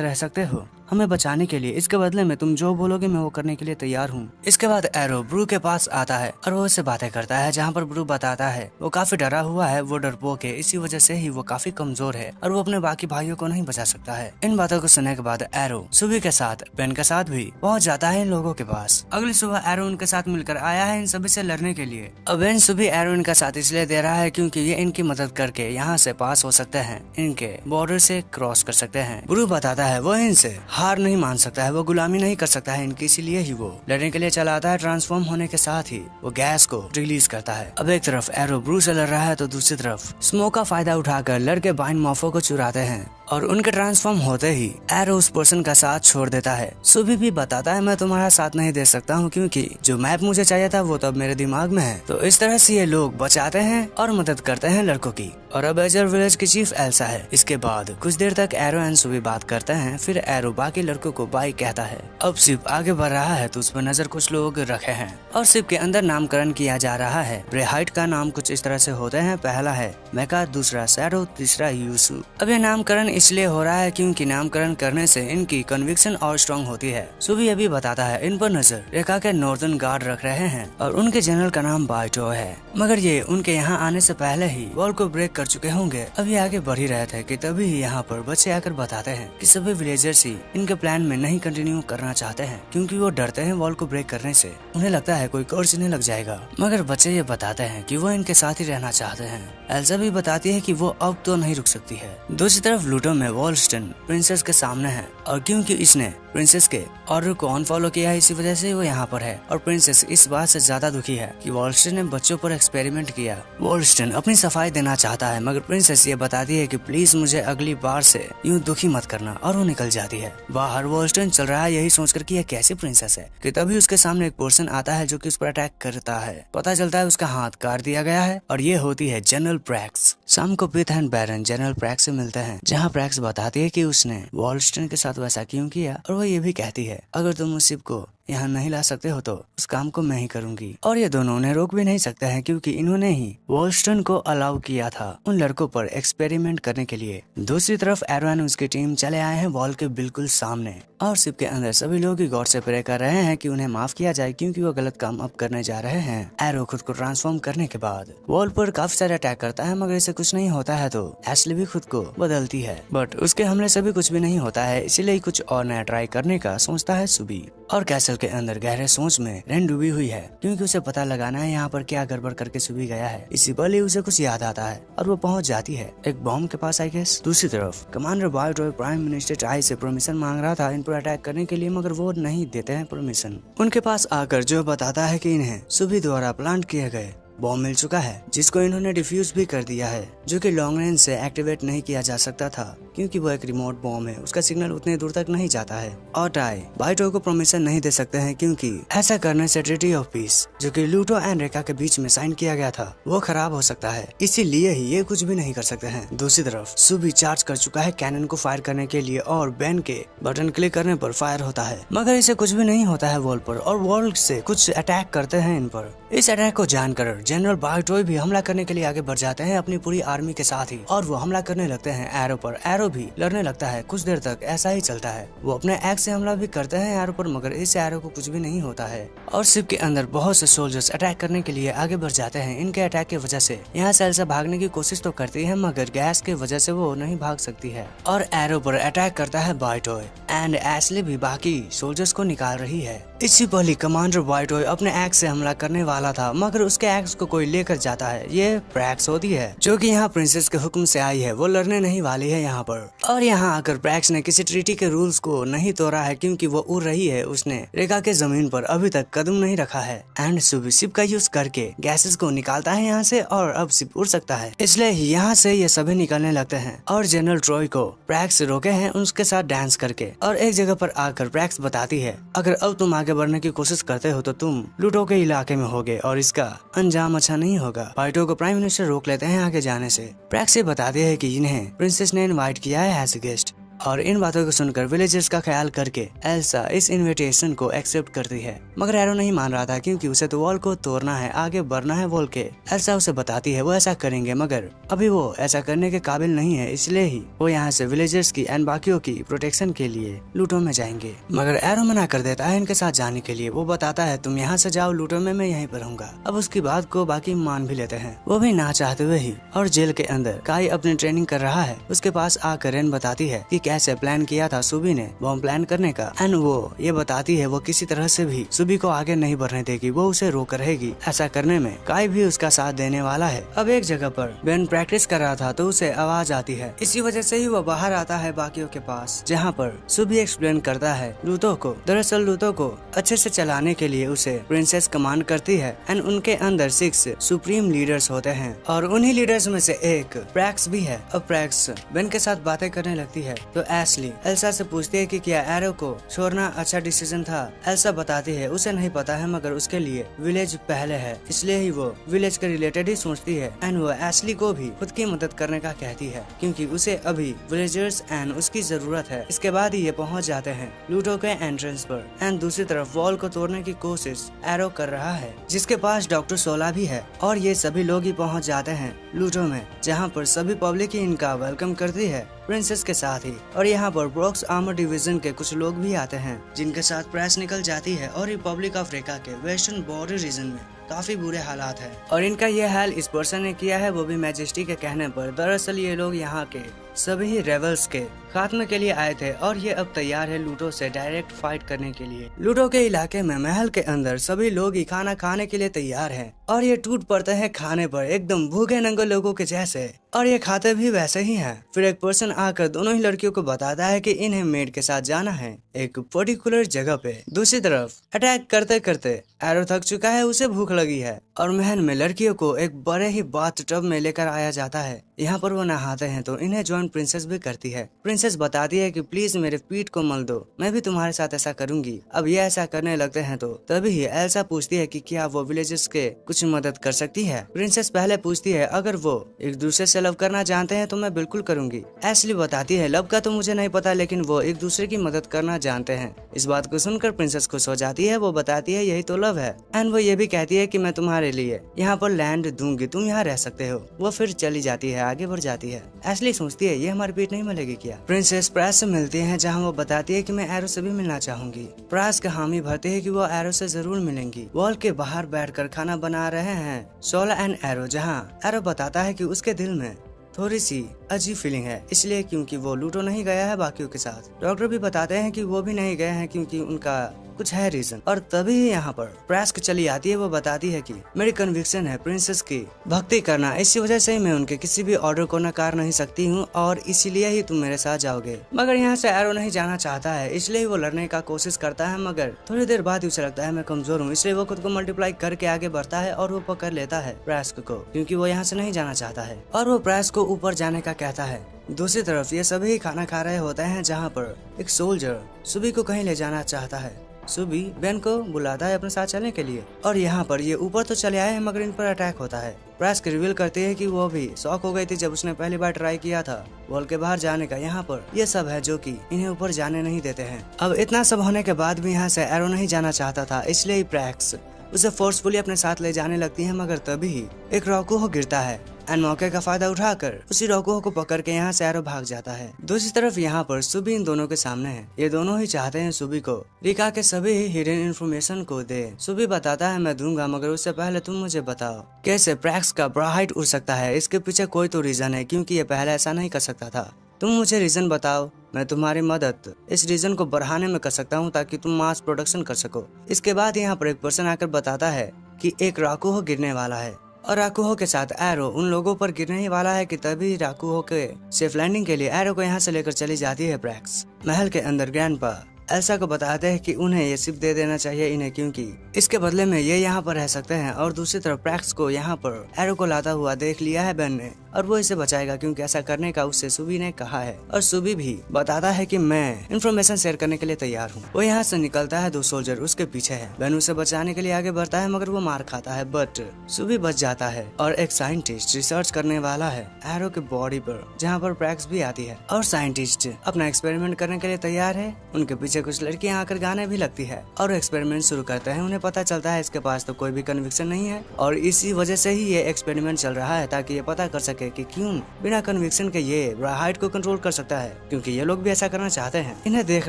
रह सकते हो हमें बचाने के लिए? इसके बदले में तुम जो बोलोगे मैं वो करने के लिए तैयार हूँ। इसके बाद एरो ब्रू के पास आता है और वो उससे बातें करता है जहाँ पर ब्रू बताता है वो काफी डरा हुआ है, वो डरपोक है, इसी वजह से ही वो काफी कमजोर है और वो अपने बाकी भाइयों को नहीं बचा सकता है। इन बातों को सुनने के बाद एरो सुबह के साथ बेन के साथ भी पहुँच जाता है इन लोगों के पास। अगली सुबह एरो उनके साथ मिलकर आया है इन सभी से लड़ने के लिए। अब बेन सुबह एरो इनका साथ इसलिए दे रहा है क्योंकि ये इनकी मदद करके यहाँ से पास हो सकते हैं, इनके बॉर्डर से क्रॉस कर सकते हैं। ब्रू बताता है वो इनसे हार नहीं मान सकता है, वो गुलामी नहीं कर सकता है इनकी, इसीलिए ही वो लड़ने के लिए चला आता है। ट्रांसफॉर्म होने के साथ ही वो गैस को रिलीज करता है। अब एक तरफ एरो ब्रू से लड़ रहा है तो दूसरी तरफ स्मोक का फायदा उठाकर लड़के बाइन मॉफो को चुराते हैं और उनके ट्रांसफॉर्म होते ही एरो उस पर्सन का साथ छोड़ देता है। सुबह भी बताता है मैं तुम्हारा साथ नहीं दे सकता हूँ क्योंकि जो मैप मुझे चाहिए था वो तो अब मेरे दिमाग में है। तो इस तरह से ये लोग बचाते हैं और मदद करते हैं लड़कों की। और अब एजर विलेज की चीफ एल्सा है। इसके बाद कुछ देर तक एरो एंड सुबह बात करते हैं, फिर एरो बाकी लड़कों को बाय कहता है। अब शिप आगे बढ़ रहा है तो उस पर नजर कुछ लोग रखे हैं और शिप के अंदर नामकरण किया जा रहा है। ब्रेहाइट का नाम कुछ इस तरह से होते हैं, पहला है मेका, दूसरा सैरो, तीसरा यूसु। अब ये नामकरण इसलिए हो रहा है क्योंकि नामकरण करने से इनकी कन्विक्शन और स्ट्रॉन्ग होती है। सुबह अभी बताता है इन पर नजर रेखा के नॉर्दर्न गार्ड रख रहे हैं और उनके जनरल का नाम बाइटो है, मगर ये उनके यहाँ आने से पहले ही वॉल को ब्रेक कर चुके होंगे। अभी आगे बढ़ ही रहे थे कि तभी यहाँ पर बच्चे आकर बताते हैं कि सभी विलेजर्स ही इनके प्लान में नहीं कंटिन्यू करना चाहते हैं क्योंकि वो डरते हैं वॉल को ब्रेक करने से। उन्हें लगता है कोई कर्ज नहीं लग जाएगा, मगर बच्चे ये बताते हैं कि वो इनके साथ ही रहना चाहते हैं। एल्सा भी बताती है कि वो अब तो नहीं रुक सकती है। दूसरी तरफ लूटो में वॉलस्टन प्रिंसेस के सामने है और क्योंकि इसने प्रिंसेस के ऑर्डर को अनफॉलो किया है इसी वजह से वो यहाँ पर है और प्रिंसेस इस बात से ज्यादा दुखी है कि वॉलस्टन ने बच्चों पर एक्सपेरिमेंट किया। वॉलस्टन अपनी सफाई देना चाहता है मगर प्रिंसेस ये बताती है कि प्लीज मुझे अगली बार से यूँ दुखी मत करना और वो निकल जाती है। बाहर वॉलस्टन चल रहा है यही सोचकर कि यह कैसी प्रिंसेस है कि तभी उसके सामने एक पर्सन आता है जो कि उस पर अटैक करता है। पता चलता है उसका हाथ काट दिया गया है और ये होती है जनरल प्रैक्स। शाम को पिथ एंड बैरन जनरल प्रैक्स से मिलते हैं जहाँ प्रैक्स बताती है कि उसने वॉलस्टन के साथ वैसा क्यों किया और वो ये भी कहती है अगर तुम उस शिप को यहाँ नहीं ला सकते हो तो उस काम को मैं ही करूंगी। और ये दोनों उन्हें रोक भी नहीं सकते हैं क्योंकि इन्होंने ही वॉलस्टन को अलाउ किया था उन लड़कों पर एक्सपेरिमेंट करने के लिए। दूसरी तरफ एरो एंड उसकी टीम चले आए हैं वॉल के बिल्कुल सामने और शिप के अंदर सभी लोग ही गॉड से प्रे कर रहे हैं कि उन्हें माफ किया जाए क्योंकि वो गलत काम अब करने जा रहे हैं। एरो खुद को ट्रांसफॉर्म करने के बाद वॉल पर काफी सारे अटैक करता है मगर इसे कुछ नहीं होता है तो एशली भी खुद को बदलती है बट उसके हमले से भी कुछ भी नहीं होता है, इसीलिए कुछ और नया ट्राई करने का सोचता है सुबी। और कैसल के अंदर गहरे सोच में रेन डूबी हुई है क्योंकि उसे पता लगाना है यहाँ पर क्या गड़बड़ करके सुबी गया है। इसी पल ही उसे कुछ याद आता है और वो पहुँच जाती है एक बॉम्ब के पास आई गेस। दूसरी तरफ कमांडर बायोटॉय प्राइम मिनिस्टर टाई से परमिशन मांग रहा था इन पर अटैक करने के लिए मगर वो नहीं देते हैं परमिशन। उनके पास आकर जो बताता है कि इन्हें सुबी द्वारा प्लांट किए गए बॉम्ब मिल चुका है जिसको इन्होंने डिफ्यूज भी कर दिया है जो कि लॉन्ग रेंज से एक्टिवेट नहीं किया जा सकता था। क्योंकि वो एक रिमोट बॉम्ब है, उसका सिग्नल उतने दूर तक नहीं जाता है। और टाई बाइटो को परमिशन नहीं दे सकते हैं क्योंकि ऐसा करने से ट्रीटी ऑफ पीस जो कि लूटो एंड रेका के बीच में साइन किया गया था वो खराब हो सकता है, इसीलिए ही ये कुछ भी नहीं कर सकते हैं। दूसरी तरफ सुबी चार्ज कर चुका है कैनन को फायर करने के लिए और बेन के बटन क्लिक करने पर फायर होता है, मगर इसे कुछ भी नहीं होता है वॉल पर और वॉल से कुछ अटैक करते हैं इन पर। इस अटैक को जानकर जनरल बाइटोई भी हमला करने के लिए आगे बढ़ जाते हैं अपनी पूरी आर्मी के साथ ही, और वो हमला करने लगते हैं एरो पर। एरो भी लड़ने लगता है, कुछ देर तक ऐसा ही चलता है। वो अपने एक्स से हमला भी करते हैं एरो पर, मगर इस एरो को कुछ भी नहीं होता है और शिप के अंदर बहुत से सोल्जर्स अटैक करने के लिए आगे बढ़ जाते हैं। इनके अटैक की वजह से यहाँ से एल्सा भागने की कोशिश तो करती है, मगर गैस की वजह से वो नहीं भाग सकती है और एरो पर अटैक करता है बाइटोई एंड एशली भी बाकी सोल्जर्स को निकाल रही है। इससे पहले कमांडर बाइटोई अपने एक्स से हमला करने वाला था, मगर उसके एक्स को कोई लेकर जाता है। ये प्रैक्स होती है जो कि यहाँ प्रिंसेस के हुक्म से आई है, वो लड़ने नहीं वाली है यहाँ पर। और यहाँ आकर प्रैक्स ने किसी ट्रीटी के रूल्स को नहीं तोड़ा है क्योंकि वो उड़ रही है, उसने रेखा के जमीन पर अभी तक कदम नहीं रखा है। एंड सुबह शिप का यूज करके गैसेस को निकालता है यहाँ से और अब शिप उड़ सकता है, इसलिए यहाँ से ये सभी निकलने लगते हैं। और जनरल ट्रॉय को प्रैक्स रोके हैं उसके साथ डांस करके, और एक जगह पर आकर प्रैक्स बताती है अगर अब तुम आगे बढ़ने की कोशिश करते हो तो तुम लूटो के इलाके में होगे और इसका अंजाम अच्छा नहीं होगा। बाइटो को प्राइम मिनिस्टर रोक लेते हैं आगे जाने से। प्रैक्स बताती है कि इन्हें प्रिंसेस ने इनवाइट किया है एज ए गेस्ट, और इन बातों को सुनकर विलेजर्स का ख्याल करके एल्सा इस इनविटेशन को एक्सेप्ट करती है, मगर एरो नहीं मान रहा था क्योंकि उसे तो वॉल को तोड़ना है, आगे बढ़ना है वॉल के। एल्सा उसे बताती है वो ऐसा करेंगे, मगर अभी वो ऐसा करने के काबिल नहीं है, इसलिए ही वो यहाँ से विलेजर्स की एंड बाकियों की प्रोटेक्शन के लिए लूटो में जाएंगे। मगर एरो मना कर देता है इनके साथ जाने के लिए। वो बताता है तुम यहाँ से जाओ लूटो में, मैं यहीं पर रहूंगा। अब उसकी बात को बाकी मान भी लेते हैं, वो भी ना चाहते हुए ही। और जेल के अंदर काई अपनी ट्रेनिंग कर रहा है, उसके पास आकर रेन बताती है कि कैसे प्लान किया था सुबी ने बॉम्ब प्लान करने का, एंड वो ये बताती है वो किसी तरह से भी सुबी को आगे नहीं बढ़ने देगी, वो उसे रोक रहेगी। ऐसा करने में काई भी उसका साथ देने वाला है। अब एक जगह पर बेन प्रैक्टिस कर रहा था तो उसे आवाज आती है, इसी वजह से ही वो बाहर आता है बाकियों के पास, जहाँ पर सुबी एक्सप्लेन करता है लूतो को। दरअसल लूतो को अच्छे से चलाने के लिए उसे प्रिंसेस कमांड करती है एंड उनके अंदर 6 सुप्रीम लीडर्स होते हैं और उन्हीं लीडर्स में से एक प्रैक्स भी है। अब प्रैक्स बेन के साथ बातें करने लगती है तो एशली एल्सा से पूछती है कि क्या एरो को छोड़ना अच्छा डिसीजन था। एल्सा बताती है उसे नहीं पता है, मगर उसके लिए विलेज पहले है, इसलिए ही वो विलेज के रिलेटेड ही सोचती है। एंड वो एशली को भी खुद की मदद करने का कहती है क्योंकि उसे अभी विलेजर्स एंड उसकी जरूरत है। इसके बाद ही ये पहुंच जाते हैं लूटो के एंट्रेंस पर एंड दूसरी तरफ वॉल को तोड़ने की कोशिश एरो कर रहा है, जिसके पास डॉक्टर सोला भी है। और ये सभी लोग ही पहुंच जाते हैं लूटो में, जहाँ पर सभी पब्लिक ही इनका वेलकम करती है प्रिंसेस के साथ ही। और यहाँ पर ब्रोक्स आर्मर डिवीजन के कुछ लोग भी आते हैं जिनके साथ प्रेस निकल जाती है और रिपब्लिक ऑफ रेका के वेस्टर्न बॉर्डर रीजन में काफी बुरे हालात है। और इनका ये हाल इस पर्सन ने किया है, वो भी मैजेस्टी के कहने पर। दरअसल ये लोग यहाँ के सभी रेवल्स के खात्मे के लिए आए थे और ये अब तैयार है लूटो से डायरेक्ट फाइट करने के लिए। लूटो के इलाके में महल के अंदर सभी लोग ही खाना खाने के लिए तैयार हैं और ये टूट पड़ते हैं खाने पर एकदम भूखे नंगे लोगों के जैसे, और ये खाते भी वैसे ही हैं। फिर एक पर्सन आकर दोनों ही लड़कियों को बताता है कि इन्हें मेड के साथ जाना है एक पर्टिकुलर जगह पे। दूसरी तरफ अटैक करते करते एरो थक चुका है, उसे भूख लगी है और महल में लड़कियों को एक बड़े ही बाथ टब में लेकर आया जाता है। यहाँ पर वो नहाते हैं तो इन्हें ज्वाइन प्रिंसेस भी करती है। प्रिंसेस बताती है कि प्लीज मेरे पीठ को मल दो, मैं भी तुम्हारे साथ ऐसा करूंगी। अब ये ऐसा करने लगते हैं तो तभी ही एल्सा पूछती है कि क्या वो विलेजेस के कुछ मदद कर सकती है। प्रिंसेस पहले पूछती है अगर वो एक दूसरे से लव करना जानते हैं तो मैं बिल्कुल करूंगी। एशली बताती है लव का तो मुझे नहीं पता, लेकिन वो एक दूसरे की मदद करना जानते हैं। इस बात को सुनकर प्रिंसेस खुश हो जाती है, वो बताती है यही तो लव है। एंड वो ये भी कहती है कि मैं तुम्हारे लिए यहाँ पर लैंड दूंगी, तुम यहाँ रह सकते हो। वो फिर चली जाती है, आगे बढ़ जाती है। एशली सोचती है ये हमारी पीठ नहीं मिलेगी क्या। प्रिंसेस प्रास से मिलती है जहाँ वो बताती है कि मैं एरो से भी मिलना चाहूंगी। प्रास का हामी भरती है कि वो एरो से जरूर मिलेंगी। वॉल के बाहर बैठकर खाना बना रहे हैं सोला एंड एरो, जहाँ एरो बताता है कि उसके दिल में थोड़ी सी अजीब फीलिंग है, इसलिए क्योंकि वो लूटो नहीं गया है बाकियों के साथ। डॉक्टर भी बताते हैं कि वो भी नहीं गए हैं क्योंकि उनका कुछ है रीजन। और तभी यहाँ पर प्रेस्क चली आती है, वो बताती है कि मेरी कन्विक्शन है प्रिंसेस की भक्ति करना, इसी वजह से मैं उनके किसी भी ऑर्डर को नकार नहीं सकती हूँ और इसीलिए ही तुम मेरे साथ जाओगे। मगर यहाँ से एरो नहीं जाना चाहता है, इसलिए वो लड़ने का कोशिश करता है, मगर थोड़ी देर बाद उसे लगता है मैं कमजोर हूँ, इसलिए वो खुद को मल्टीप्लाई करके आगे बढ़ता है और वो पकड़ लेता है प्रेस्क को, क्योंकि वो यहाँ से नहीं जाना चाहता है। और वो प्रेस्क को को ऊपर जाने का कहता है। दूसरी तरफ ये सभी खाना खा रहे होते हैं जहाँ पर एक सोल्जर सुबी को कहीं ले जाना चाहता है। सुबी बेन को बुलाता है अपने साथ चलने के लिए और यहाँ पर ये ऊपर तो चले आए हैं मगर इन पर अटैक होता है। प्राइस रिवील करती है कि वो भी शॉक हो गई थी जब उसने पहली बार ट्राई किया था वॉल के बाहर जाने का। यहाँ पर ये सब है जो कि इन्हें ऊपर जाने नहीं देते हैं। अब इतना सब होने के बाद भी यहाँ से एरो नहीं जाना चाहता था, इसलिए प्रैक्स उसे फोर्सफुली अपने साथ ले जाने लगती है। मगर तभी एक रॉकूहो गिरता है एंड मौके का फायदा उठाकर उसी रॉकूहो को पकड़ के यहाँ से एरो भाग जाता है। दूसरी तरफ यहाँ पर सुबी इन दोनों के सामने है। ये दोनों ही चाहते हैं सुबी को रिका के सभी हिडन इन्फॉर्मेशन को दे। सुबी बताता है मैं दूंगा मगर उससे पहले तुम मुझे बताओ कैसे प्रैक्स का ब्रा हाइट उड़ सकता है। इसके पीछे कोई तो रीजन है क्योंकि ये पहले ऐसा नहीं कर सकता था। तुम मुझे रीजन बताओ, मैं तुम्हारी मदद इस रीजन को बढ़ाने में कर सकता हूँ ताकि तुम मास प्रोडक्शन कर सको। इसके बाद यहाँ पर एक पर्सन आकर बताता है कि एक रॉकूहो गिरने वाला है और रॉकूहो के साथ एरो उन लोगों पर गिरने ही वाला है कि तभी रॉकूहो के सेफ लैंडिंग के लिए एरो को यहाँ से लेकर चली जाती है प्रैक्स। महल के अंदर ग्रैंडपा एल्सा को बताते हैं कि उन्हें ये शिप दे देना चाहिए इन्हें क्योंकि इसके बदले में ये यहाँ पर रह सकते हैं। और दूसरी तरफ प्रैक्स को यहाँ पर एरो को लाता हुआ देख लिया है बेन ने और वो इसे बचाएगा क्योंकि ऐसा करने का उससे सुबी ने कहा है। और सुबी भी बताता है कि मैं इन्फॉर्मेशन शेयर करने के लिए तैयार हूँ। वो यहाँ से निकलता है, 2 सोल्जर उसके पीछे है। बेन उसे बचाने के लिए आगे बढ़ता है मगर वो मार खाता है बट सुबी बच जाता है। और एक साइंटिस्ट रिसर्च करने वाला है एरो के बॉडी पर जहाँ पर प्रैक्स भी आती है और साइंटिस्ट अपना एक्सपेरिमेंट करने के लिए तैयार है। उनके पीछे कुछ लड़कियां आकर गाने भी लगती है और एक्सपेरिमेंट शुरू करते हैं। उन्हें पता चलता है इसके पास तो कोई भी कन्विक्शन नहीं है और इसी वजह से ही ये एक्सपेरिमेंट चल रहा है ताकि ये पता कर सके कि क्यों बिना कन्विक्शन के ये हाइट को कंट्रोल कर सकता है क्योंकि ये लोग भी ऐसा करना चाहते हैं। इन्हें देख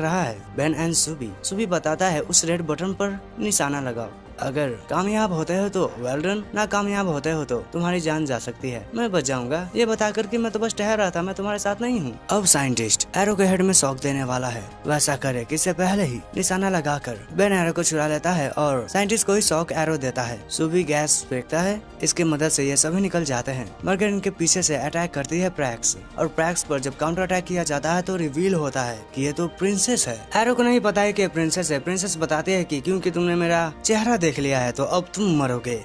रहा है बेन एंड सुबी। सुबी बताता है उस रेड बटन पर निशाना लगाओ, अगर कामयाब होते हो तो वेल डन, ना कामयाब होते हो तो तुम्हारी जान जा सकती है। मैं बच जाऊंगा ये बताकर कि मैं तो बस ठहर रहा था, मैं तुम्हारे साथ नहीं हूँ। अब साइंटिस्ट एरो के हेड में शॉक देने वाला है। वैसा करे कि इससे पहले ही निशाना लगाकर बेन एरो को चुरा लेता है और साइंटिस्ट को ही शॉक एरो देता है। सुबी गैस फेंकता है, इसकी मदद से ये सभी निकल जाते हैं मगर इनके पीछे से अटैक करती है प्रैक्स और प्रैक्स पर जब काउंटर अटैक किया जाता है तो रिवील होता है कि ये तो प्रिंसेस है। एरो को नहीं पता है कि प्रिंसेस है। प्रिंसेस बताती है कि क्योंकि तुमने मेरा चेहरा देख लिया है तो अब तुम मरोगे।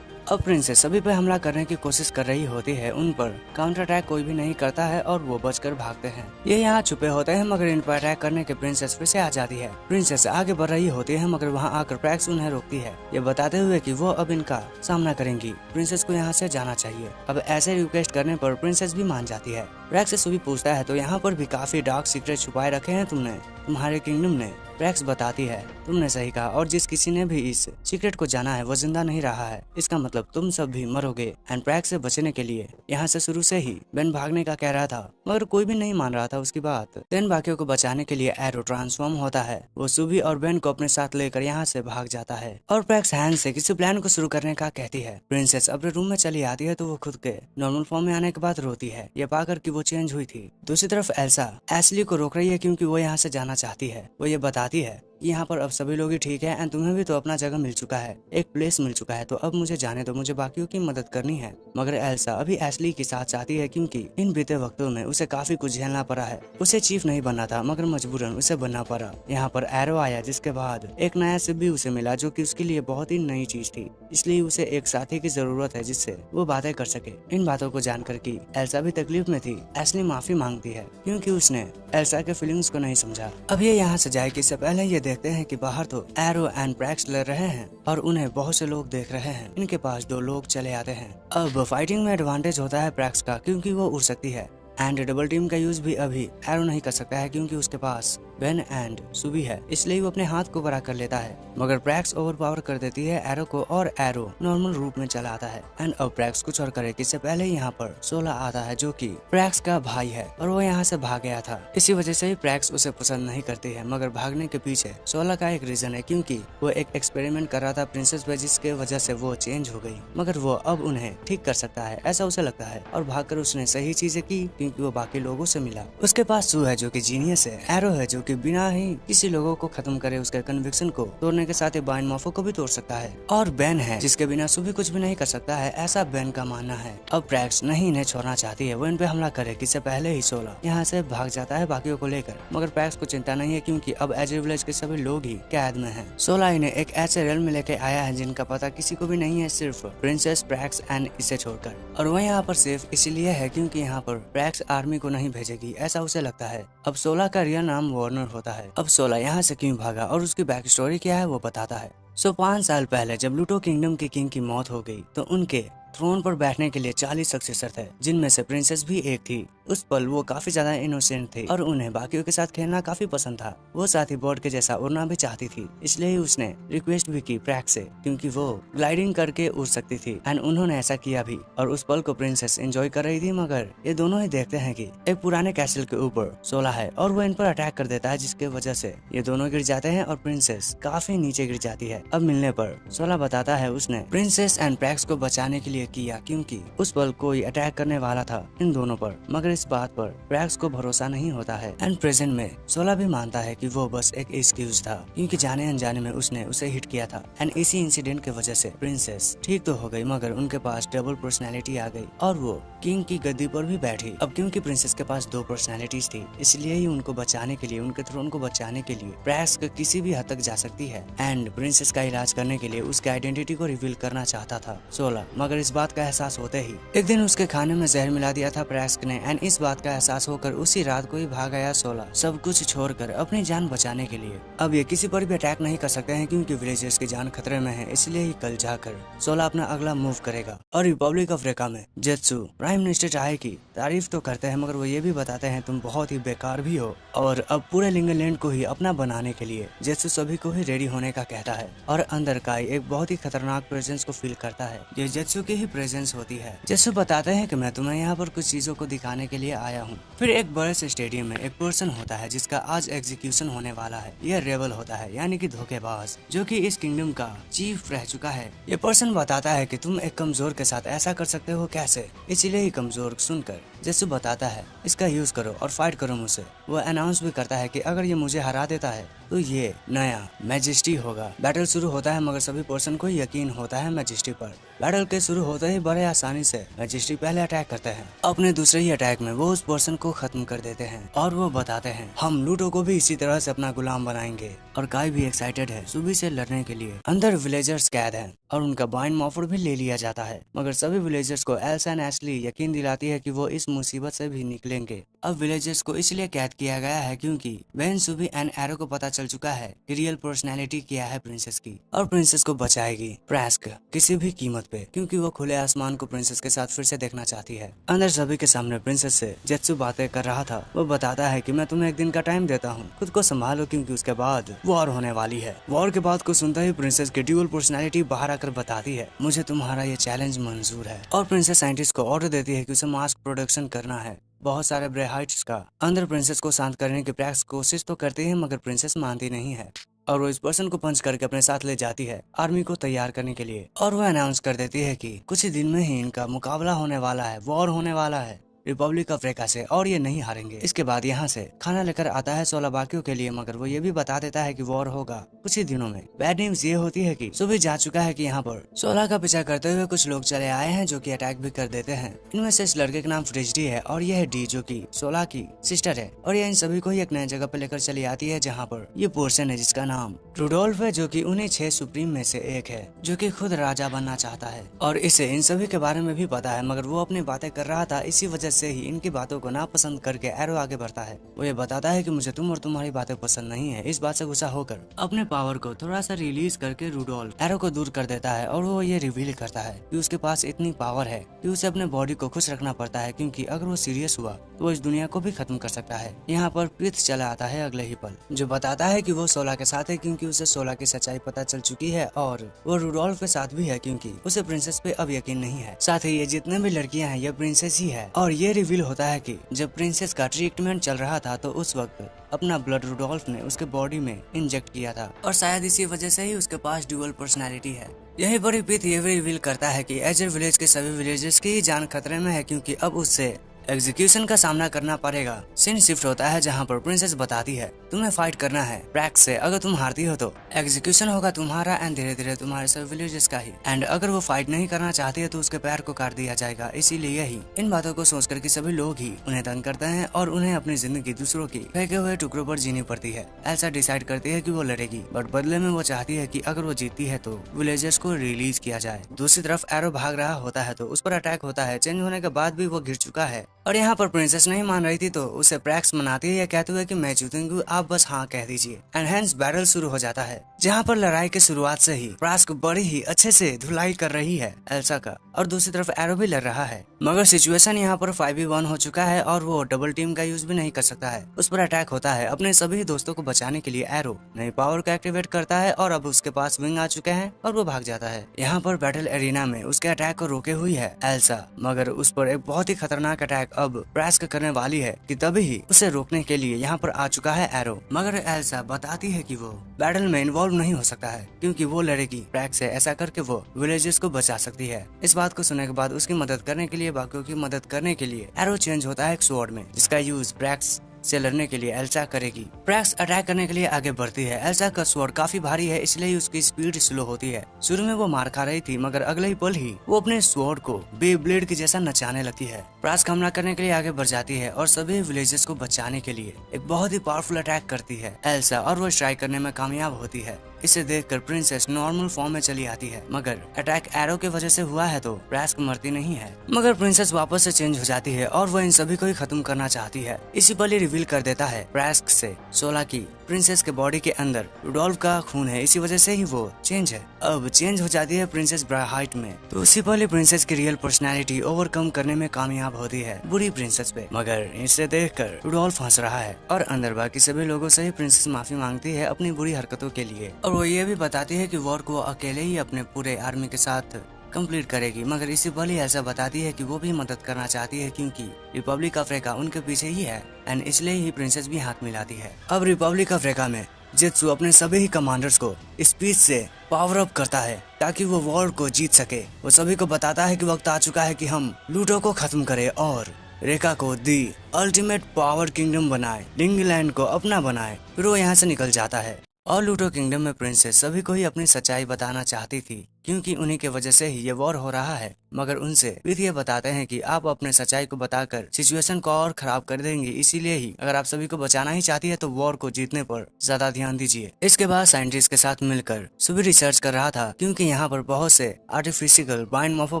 अब प्रिंसेस सभी पे हमला करने की कोशिश कर रही होती है, उन पर काउंटर अटैक कोई भी नहीं करता है और वो बचकर भागते हैं। ये यहाँ छुपे होते हैं मगर इन पर अटैक करने के प्रिंसेस फिर से आ जाती है। प्रिंसेस आगे बढ़ रही होती है मगर वहाँ आकर प्रैक्स उन्हें रोकती है, ये बताते हुए कि वो अब इनका सामना करेंगी। प्रिंसेस को यहाँ से जाना चाहिए। अब ऐसे रिक्वेस्ट करने पर प्रिंसेस भी मान जाती है। प्रैक्स से सुबी पूछता है तो यहाँ पर भी काफी डार्क सीक्रेट छुपाए रखे हैं तुमने तुम्हारे किंगडम ने। प्रैक्स बताती है तुमने सही कहा और जिस किसी ने भी इस सीक्रेट को जाना है वो जिंदा नहीं रहा है, इसका मतलब तुम सब भी मरोगे। एंड प्रैक्स से बचने के लिए यहाँ से शुरू से ही बेन भागने का कह रहा था मगर कोई भी नहीं मान रहा था उसकी बात। देन बाकियों को बचाने के लिए एरो ट्रांसफॉर्म होता है। वो सुबी और बेन को अपने साथ लेकर यहाँ से भाग जाता है और प्रैक्स हैंड से किसी प्लान को शुरू करने का कहती है। प्रिंसेस अपने रूम में चली आती है तो वो खुद के नॉर्मल फॉर्म में आने के बाद रोती है, ये पाकर कि वो चेंज हुई थी। दूसरी तरफ एल्सा एशली को रोक रही है क्योंकि वो यहाँ से जाना चाहती है। वो ये बताती है यहाँ पर अब सभी लोग ही ठीक है एंड तुम्हें भी तो अपना जगह मिल चुका है, एक प्लेस मिल चुका है, तो अब मुझे जाने दो, मुझे बाकियों की मदद करनी है। मगर एल्सा अभी एशली के साथ चाहती है क्योंकि इन बीते वक्तों में उसे काफी कुछ झेलना पड़ा है। उसे चीफ नहीं बनना था मगर मजबूरन उसे बनना पड़ा। यहाँ पर एरो आया जिसके बाद एक नया शिप भी उसे मिला जो कि उसके लिए बहुत ही नई चीज थी, इसलिए उसे एक साथी की जरूरत है जिससे वो बातें कर सके। इन बातों को जानकर कि एल्सा भी तकलीफ में थी, एशली माफी मांगती है क्योंकि उसने एल्सा के फीलिंग्स को नहीं समझा। अब ये यहाँ से जाए कि इससे पहले ये देखते हैं कि बाहर तो एरो एंड प्रैक्स लड़ रहे हैं और उन्हें बहुत से लोग देख रहे हैं। इनके पास 2 लोग चले आते हैं। अब फाइटिंग में एडवांटेज होता है प्रैक्स का क्योंकि वो उड़ सकती है एंड डबल टीम का यूज भी अभी एरो नहीं कर सकता है क्योंकि उसके पास बेन एंड सुबी है, इसलिए वो अपने हाथ को बड़ा कर लेता है। मगर प्रैक्स ओवर पावर कर देती है एरो को और एरो नॉर्मल रूप में चला आता है। एंड अब प्रैक्स कुछ और करे इससे पहले यहाँ पर 16 आता है जो कि प्रैक्स का भाई है और वो यहाँ से भाग गया था। इसी वजह से ही प्रैक्स उसे पसंद नहीं करती है मगर भागने के पीछे 16 का एक रीजन है क्योंकि वो एक एक्सपेरिमेंट कर रहा था प्रिंसेस पे जिसके वजह से वो चेंज हो गई। मगर वो अब उन्हें ठीक कर सकता है ऐसा उसे लगता है और भागकर उसने सही चीजें की क्योंकि वो बाकी लोगों से मिला। उसके पास सू है जो कि जीनियस है, एरो है जो कि कि बिना ही किसी लोगों को खत्म करे उसके कन्विक्शन को तोड़ने के साथ ही बाइन मॉर्फो को भी तोड़ सकता है। और बेन है जिसके बिना सुबी कुछ भी नहीं कर सकता है, ऐसा बेन का मानना है। अब प्रैक्स नहीं इन्हें छोड़ना चाहती है, वो इन पे हमला करे। इससे पहले ही सोला यहाँ से भाग जाता है बाकियों को लेकर, मगर प्रैक्स को चिंता नहीं है क्योंकि अब एजर विलेज के सभी लोग ही कैद में हैं। सोला इन्हें एक ऐसे रेल में लेके आया है जिनका पता किसी को भी नहीं है, सिर्फ प्रिंसेस, प्रैक्स एंड इसे छोड़कर। और वह यहाँ पर सिर्फ इसलिए है क्योंकि यहाँ पर प्रैक्स आर्मी को नहीं भेजेगी, ऐसा उसे लगता है। अब सोला का रियल नाम वार्नर होता है। अब सोला यहाँ से क्यों भागा और उसकी बैक स्टोरी क्या है वो बताता है। 5 साल पहले जब लूटो किंगडम के किंग की मौत हो गई तो उनके थ्रोन पर बैठने के लिए 40 सक्सेसर थे, जिनमें से प्रिंसेस भी एक थी। उस पल वो काफी ज्यादा इनोसेंट थे और उन्हें बाकियों के साथ खेलना काफी पसंद था। वो साथ ही बर्ड के जैसा उड़ना भी चाहती थी, इसलिए उसने रिक्वेस्ट भी की प्रैक्स से, क्योंकि वो ग्लाइडिंग करके उड़ सकती थी। एंड उन्होंने ऐसा किया भी और उस पल को प्रिंसेस एंजॉय कर रही थी। मगर ये दोनों ही देखते हैं कि एक पुराने कैसल के ऊपर सोला है और वो इन पर अटैक कर देता है, जिसके वजह से ये दोनों गिर जाते हैं और प्रिंसेस काफी नीचे गिर जाती है। अब मिलने पर सोला बताता है उसने प्रिंसेस एंड प्रैक्स को बचाने के लिए किया, क्योंकि उस पल कोई अटैक करने वाला था इन दोनों पर, मगर इस बात पर प्रैक्स को भरोसा नहीं होता है। एंड प्रेजेंट में सोला भी मानता है कि वो बस एक एक्सक्यूज था, क्योंकि जाने अनजाने में उसने उसे हिट किया था। एंड इसी इंसिडेंट के वजह से प्रिंसेस ठीक तो हो गई, मगर उनके पास डबल पर्सनैलिटी आ गई और वो किंग की गद्दी पर भी बैठी। अब क्योंकि प्रिंसेस के पास 2 पर्सनैलिटीज थी, इसलिए ही उनको बचाने के लिए, उनके थ्रोन को बचाने के लिए प्रैक्स किसी भी हद तक जा सकती है। एंड प्रिंसेस का इलाज करने के लिए उसके आइडेंटिटी को रिवील करना चाहता था सोला, मगर इस बात का एहसास होते ही एक दिन उसके खाने में जहर मिला दिया था प्रैक्स ने। एंड इस बात का एहसास होकर उसी रात को ही भाग आया सोला, सब कुछ छोड़कर अपनी जान बचाने के लिए। अब ये किसी पर भी अटैक नहीं कर सकते हैं क्योंकि विलेजर्स की जान खतरे में है, इसलिए ही कल जाकर सोला अपना अगला मूव करेगा। और रिपब्लिक ऑफ रेका में जेत्सु प्राइम मिनिस्टर चाहे की तारीफ तो करते हैं, मगर वो ये भी बताते हैं तुम बहुत ही बेकार भी हो। और अब पूरे लिंगलैंड को ही अपना बनाने के लिए जेत्सु सभी को ही रेडी होने का कहता है। और अंदर काई एक बहुत ही खतरनाक प्रेजेंस को फील करता है, ये जेत्सु की ही प्रेजेंस होती है। जेत्सु बताते हैं कि मैं तुम्हें यहाँ पर कुछ चीजों को दिखाने के लिए आया हूँ। फिर एक बड़े से स्टेडियम में एक पर्सन होता है जिसका आज एग्जीक्यूशन होने वाला है। यह रेबल होता है, यानी कि धोखेबाज, जो कि इस किंगडम का चीफ रह चुका है। ये पर्सन बताता है कि तुम एक कमजोर के साथ ऐसा कर सकते हो कैसे, इसीलिए ही कमजोर सुनकर जेत्सु बताता है इसका यूज करो और फाइट करो मुझसे। वो अनाउंस भी करता है कि अगर ये मुझे हरा देता है तो ये नया मैजेस्टी होगा। बैटल शुरू होता है, मगर सभी पर्सन को यकीन होता है मैजेस्टी पर। बैटल के शुरू होते ही बड़े आसानी से मैजेस्टी पहले अटैक करते हैं। अपने दूसरे ही अटैक में वो उस पर्सन को खत्म कर देते हैं और वो बताते हैं हम लूटो को भी इसी तरह से अपना गुलाम बनाएंगे। और काई भी एक्साइटेड है सुबह से लड़ने के लिए। अंदर विलेजर्स कैद हैं और उनका बाइन मॉफर भी ले लिया जाता है, मगर सभी विलेजर्स को एल्सा एंड एशली यकीन दिलाती है कि वो इस मुसीबत से भी निकलेंगे। अब विलेजर्स को इसलिए कैद किया गया है क्योंकि बेन, सुबी एंड एरो को पता चल चुका है कि रियल पर्सनैलिटी क्या है प्रिंसेस की, और प्रिंसेस को बचाएगी प्रैक्स किसी भी कीमत पे, क्योंकि वो खुले आसमान को प्रिंसेस के साथ फिर से देखना चाहती है। अंदर सभी के सामने प्रिंसेस से जेत्सु बातें कर रहा था। वो बताता है कि मैं तुम्हें एक दिन का टाइम देता हूँ, खुद को संभालो क्योंकि उसके बाद वॉर होने वाली है। वॉर के बाद को सुनते ही प्रिंसेस की ड्यूअल पर्सनैलिटी बाहर आकर बताती है मुझे तुम्हारा ये चैलेंज मंजूर है। और प्रिंसेस साइंटिस्ट को ऑर्डर देती है कि उसे मास्क प्रोडक्शन करना है, बहुत सारे ब्रेहाइट्स का। अंदर प्रिंसेस को शांत करने की प्रैक्स कोशिश तो करती है, मगर प्रिंसेस मानती नहीं है और वो इस पर्सन को पंच करके अपने साथ ले जाती है आर्मी को तैयार करने के लिए। और वो अनाउंस कर देती है कि कुछ ही दिन में ही इनका मुकाबला होने वाला है, वॉर होने वाला है रिपब्लिक ऑफ रेका से, और ये नहीं हारेंगे। इसके बाद यहाँ से खाना लेकर आता है सोला बाकियों के लिए, मगर वो ये भी बता देता है कि वॉर होगा कुछ ही दिनों में। बैड न्यूज ये होती है कि सुबह जा चुका है कि यहाँ पर सोला का पीछा करते हुए कुछ लोग चले आए हैं जो कि अटैक भी कर देते हैं। इनमें से इस लड़के का नाम फ्रिजडी है और यह है डी जो कि सोला की सिस्टर है। और ये इन सभी को ही एक नई जगह पे लेकर चली आती है जहाँ पर ये पर्सन है जिसका नाम रुडोल्फ है, जो कि उन्हीं 6 सुप्रीम में से एक है, जो कि खुद राजा बनना चाहता है। और इसे इन सभी के बारे में भी पता है, मगर वो अपनी बातें कर रहा था, इसी वजह से ही इनकी बातों को नापसंद करके एरो आगे बढ़ता है। वो ये बताता है कि मुझे तुम और तुम्हारी बातें पसंद नहीं है। इस बात से गुस्सा होकर अपने पावर को थोड़ा सा रिलीज करके रुडोल्फ एरो को दूर कर देता है और वो ये रिवील करता है कि उसके पास इतनी पावर है कि उसे अपने बॉडी को खुश रखना पड़ता है, क्योंकि अगर वो सीरियस हुआ तो वो इस दुनिया को भी खत्म कर सकता है। यहाँ पर प्रीत चला आता है अगले ही पल, जो बताता है कि वो सोला के साथ है क्योंकि उसे सोला की सच्चाई पता चल चुकी है, और वो रुडोल्फ के साथ भी है क्योंकि उसे प्रिंसेस पे अब यकीन नहीं है। साथ ही ये जितने भी लड़कियां हैं ये प्रिंसेस ही है। और ये रिवील होता है कि जब प्रिंसेस का ट्रीटमेंट चल रहा था तो उस वक्त अपना ब्लड रुडोल्फ ने उसके बॉडी में इंजेक्ट किया था, और शायद इसी वजह से ही उसके पास ड्यूअल पर्सनैलिटी है। यही बड़ी प्रीत ये रिवील करता है कि एजर विलेज के सभी विलेजर्स की ही जान खतरे में है, क्योंकि अब उससे एग्जीक्यूशन का सामना करना पड़ेगा। सीन शिफ्ट होता है जहाँ पर प्रिंसेस बताती है तुम्हें फाइट करना है प्रैक्स से, अगर तुम हारती हो तो एग्जीक्यूशन होगा तुम्हारा एंड धीरे धीरे तुम्हारे सब विलेजेस का ही। एंड अगर वो फाइट नहीं करना चाहती है तो उसके पैर को काट दिया जाएगा। इसीलिए ही इन बातों को सोचकर कि सभी लोग ही उन्हें तंग करते हैं और उन्हें अपनी जिंदगी दूसरों की फेंके हुए टुकड़ों पर जीनी पड़ती है। एल्सा डिसाइड करती है कि वो लड़ेगी, बट बदले में वो चाहती है कि अगर वो जीतती है तो विलेजर्स को रिलीज किया जाए। दूसरी तरफ एरो भाग रहा होता है तो उस पर अटैक होता है। चेंज होने के बाद भी वो गिर चुका है और यहाँ पर प्रिंसेस नहीं मान रही थी तो उसे प्रैक्स मनाती है, या कहते हुए कि मैं जीतूंगी, आप बस हाँ कह दीजिए। एंड हैंस बैटल शुरू हो जाता है जहाँ पर लड़ाई के शुरुआत से ही प्रैक्स बड़ी ही अच्छे से धुलाई कर रही है एल्सा का, और दूसरी तरफ एरो भी लड़ रहा है। मगर सिचुएशन यहाँ पर 5v1 हो चुका है और वो डबल टीम का यूज भी नहीं कर सकता है। उस पर अटैक होता है। अपने सभी दोस्तों को बचाने के लिए एरो नई पावर को एक्टिवेट करता है और अब उसके पास विंग आ चुके हैं और वो भाग जाता है। यहाँ पर बैटल एरिना में उसके अटैक को रोके हुई है एल्सा, मगर उस पर एक बहुत ही खतरनाक अटैक अब प्रैक्स करने वाली है कि तभी ही उसे रोकने के लिए यहाँ पर आ चुका है एरो। मगर एल्सा बताती है कि वो बैटल में इन्वॉल्व नहीं हो सकता है क्योंकि वो लड़ेगी प्रैक्स से, ऐसा करके वो विलेजेस को बचा सकती है। इस बात को सुनने के बाद उसकी मदद करने के लिए, बाकियों की मदद करने के लिए एरो चेंज होता है एक स्वॉर्ड में, जिसका यूज प्रैक्स से लड़ने के लिए एल्सा करेगी। प्रैक्स अटैक करने के लिए आगे बढ़ती है। एल्सा का स्वॉर्ड काफी भारी है इसलिए उसकी स्पीड स्लो होती है। शुरू में वो मार खा रही थी मगर अगले ही पल ही वो अपने स्वॉर्ड को बे ब्लेड की जैसा नचाने लगती है। प्रैक्स हमला करने के लिए आगे बढ़ जाती है और सभी विलेजेस को बचाने के लिए एक बहुत ही पावरफुल अटैक करती है एल्सा, और वो स्ट्राइक करने में कामयाब होती है। इसे देखकर प्रिंसेस नॉर्मल फॉर्म में चली आती है, मगर अटैक एरो की वजह से हुआ है तो प्रैक्स मरती नहीं है। मगर प्रिंसेस वापस से चेंज हो जाती है और वो इन सभी को ही खत्म करना चाहती है। इसी पल ही रिवील कर देता है प्रैक्स से सोला की प्रिंसेस के बॉडी के अंदर रुडोल्फ का खून है, इसी वजह से ही वो चेंज है। अब चेंज हो जाती है प्रिंसेस ब्राइट में, तो उसी पल ही प्रिंसेस की रियल पर्सनैलिटी ओवरकम करने में कामयाब होती है बुरी प्रिंसेस पे। मगर इसे देखकर रुडोल्फ हंस रहा है और अंदर बाकी सभी लोगों से ही प्रिंसेस माफी मांगती है अपनी बुरी हरकतों के लिए, और वो ये भी बताती है कि वॉर को अकेले ही अपने पूरे आर्मी के साथ कंप्लीट करेगी। मगर इसी पल ही ऐसा बताती है कि वो भी मदद करना चाहती है क्योंकि रिपब्लिक अफ्रीका उनके पीछे ही है एंड इसलिए ही प्रिंसेस भी हाथ मिलाती है। अब रिपब्लिक अफ्रीका में जेत्सु अपने सभी ही कमांडर्स को स्पीड से पावर अप करता है ताकि वो वॉर को जीत सके। वो सभी को बताता है कि वक्त आ चुका है कि हम लूटो को खत्म करें और रेखा को दी अल्टीमेट पावर किंगडम बनाए, लिंगलैंड को अपना बनाए। फिर वो यहाँ से निकल जाता है और लूटो किंगडम में प्रिंसेस सभी को ही अपनी सच्चाई बताना चाहती थी क्योंकि उन्हीं के वजह से ही ये वॉर हो रहा है। मगर उनसे विद ये बताते हैं कि आप अपने सच्चाई को बताकर सिचुएशन को और खराब कर देंगे, इसीलिए ही अगर आप सभी को बचाना ही चाहती है तो वॉर को जीतने पर ज्यादा ध्यान दीजिए। इसके बाद साइंटिस्ट के साथ मिलकर सुबी रिसर्च कर रहा था क्योंकि यहाँ पर बहुत से आर्टिफिशियल बाइंड मॉर्फो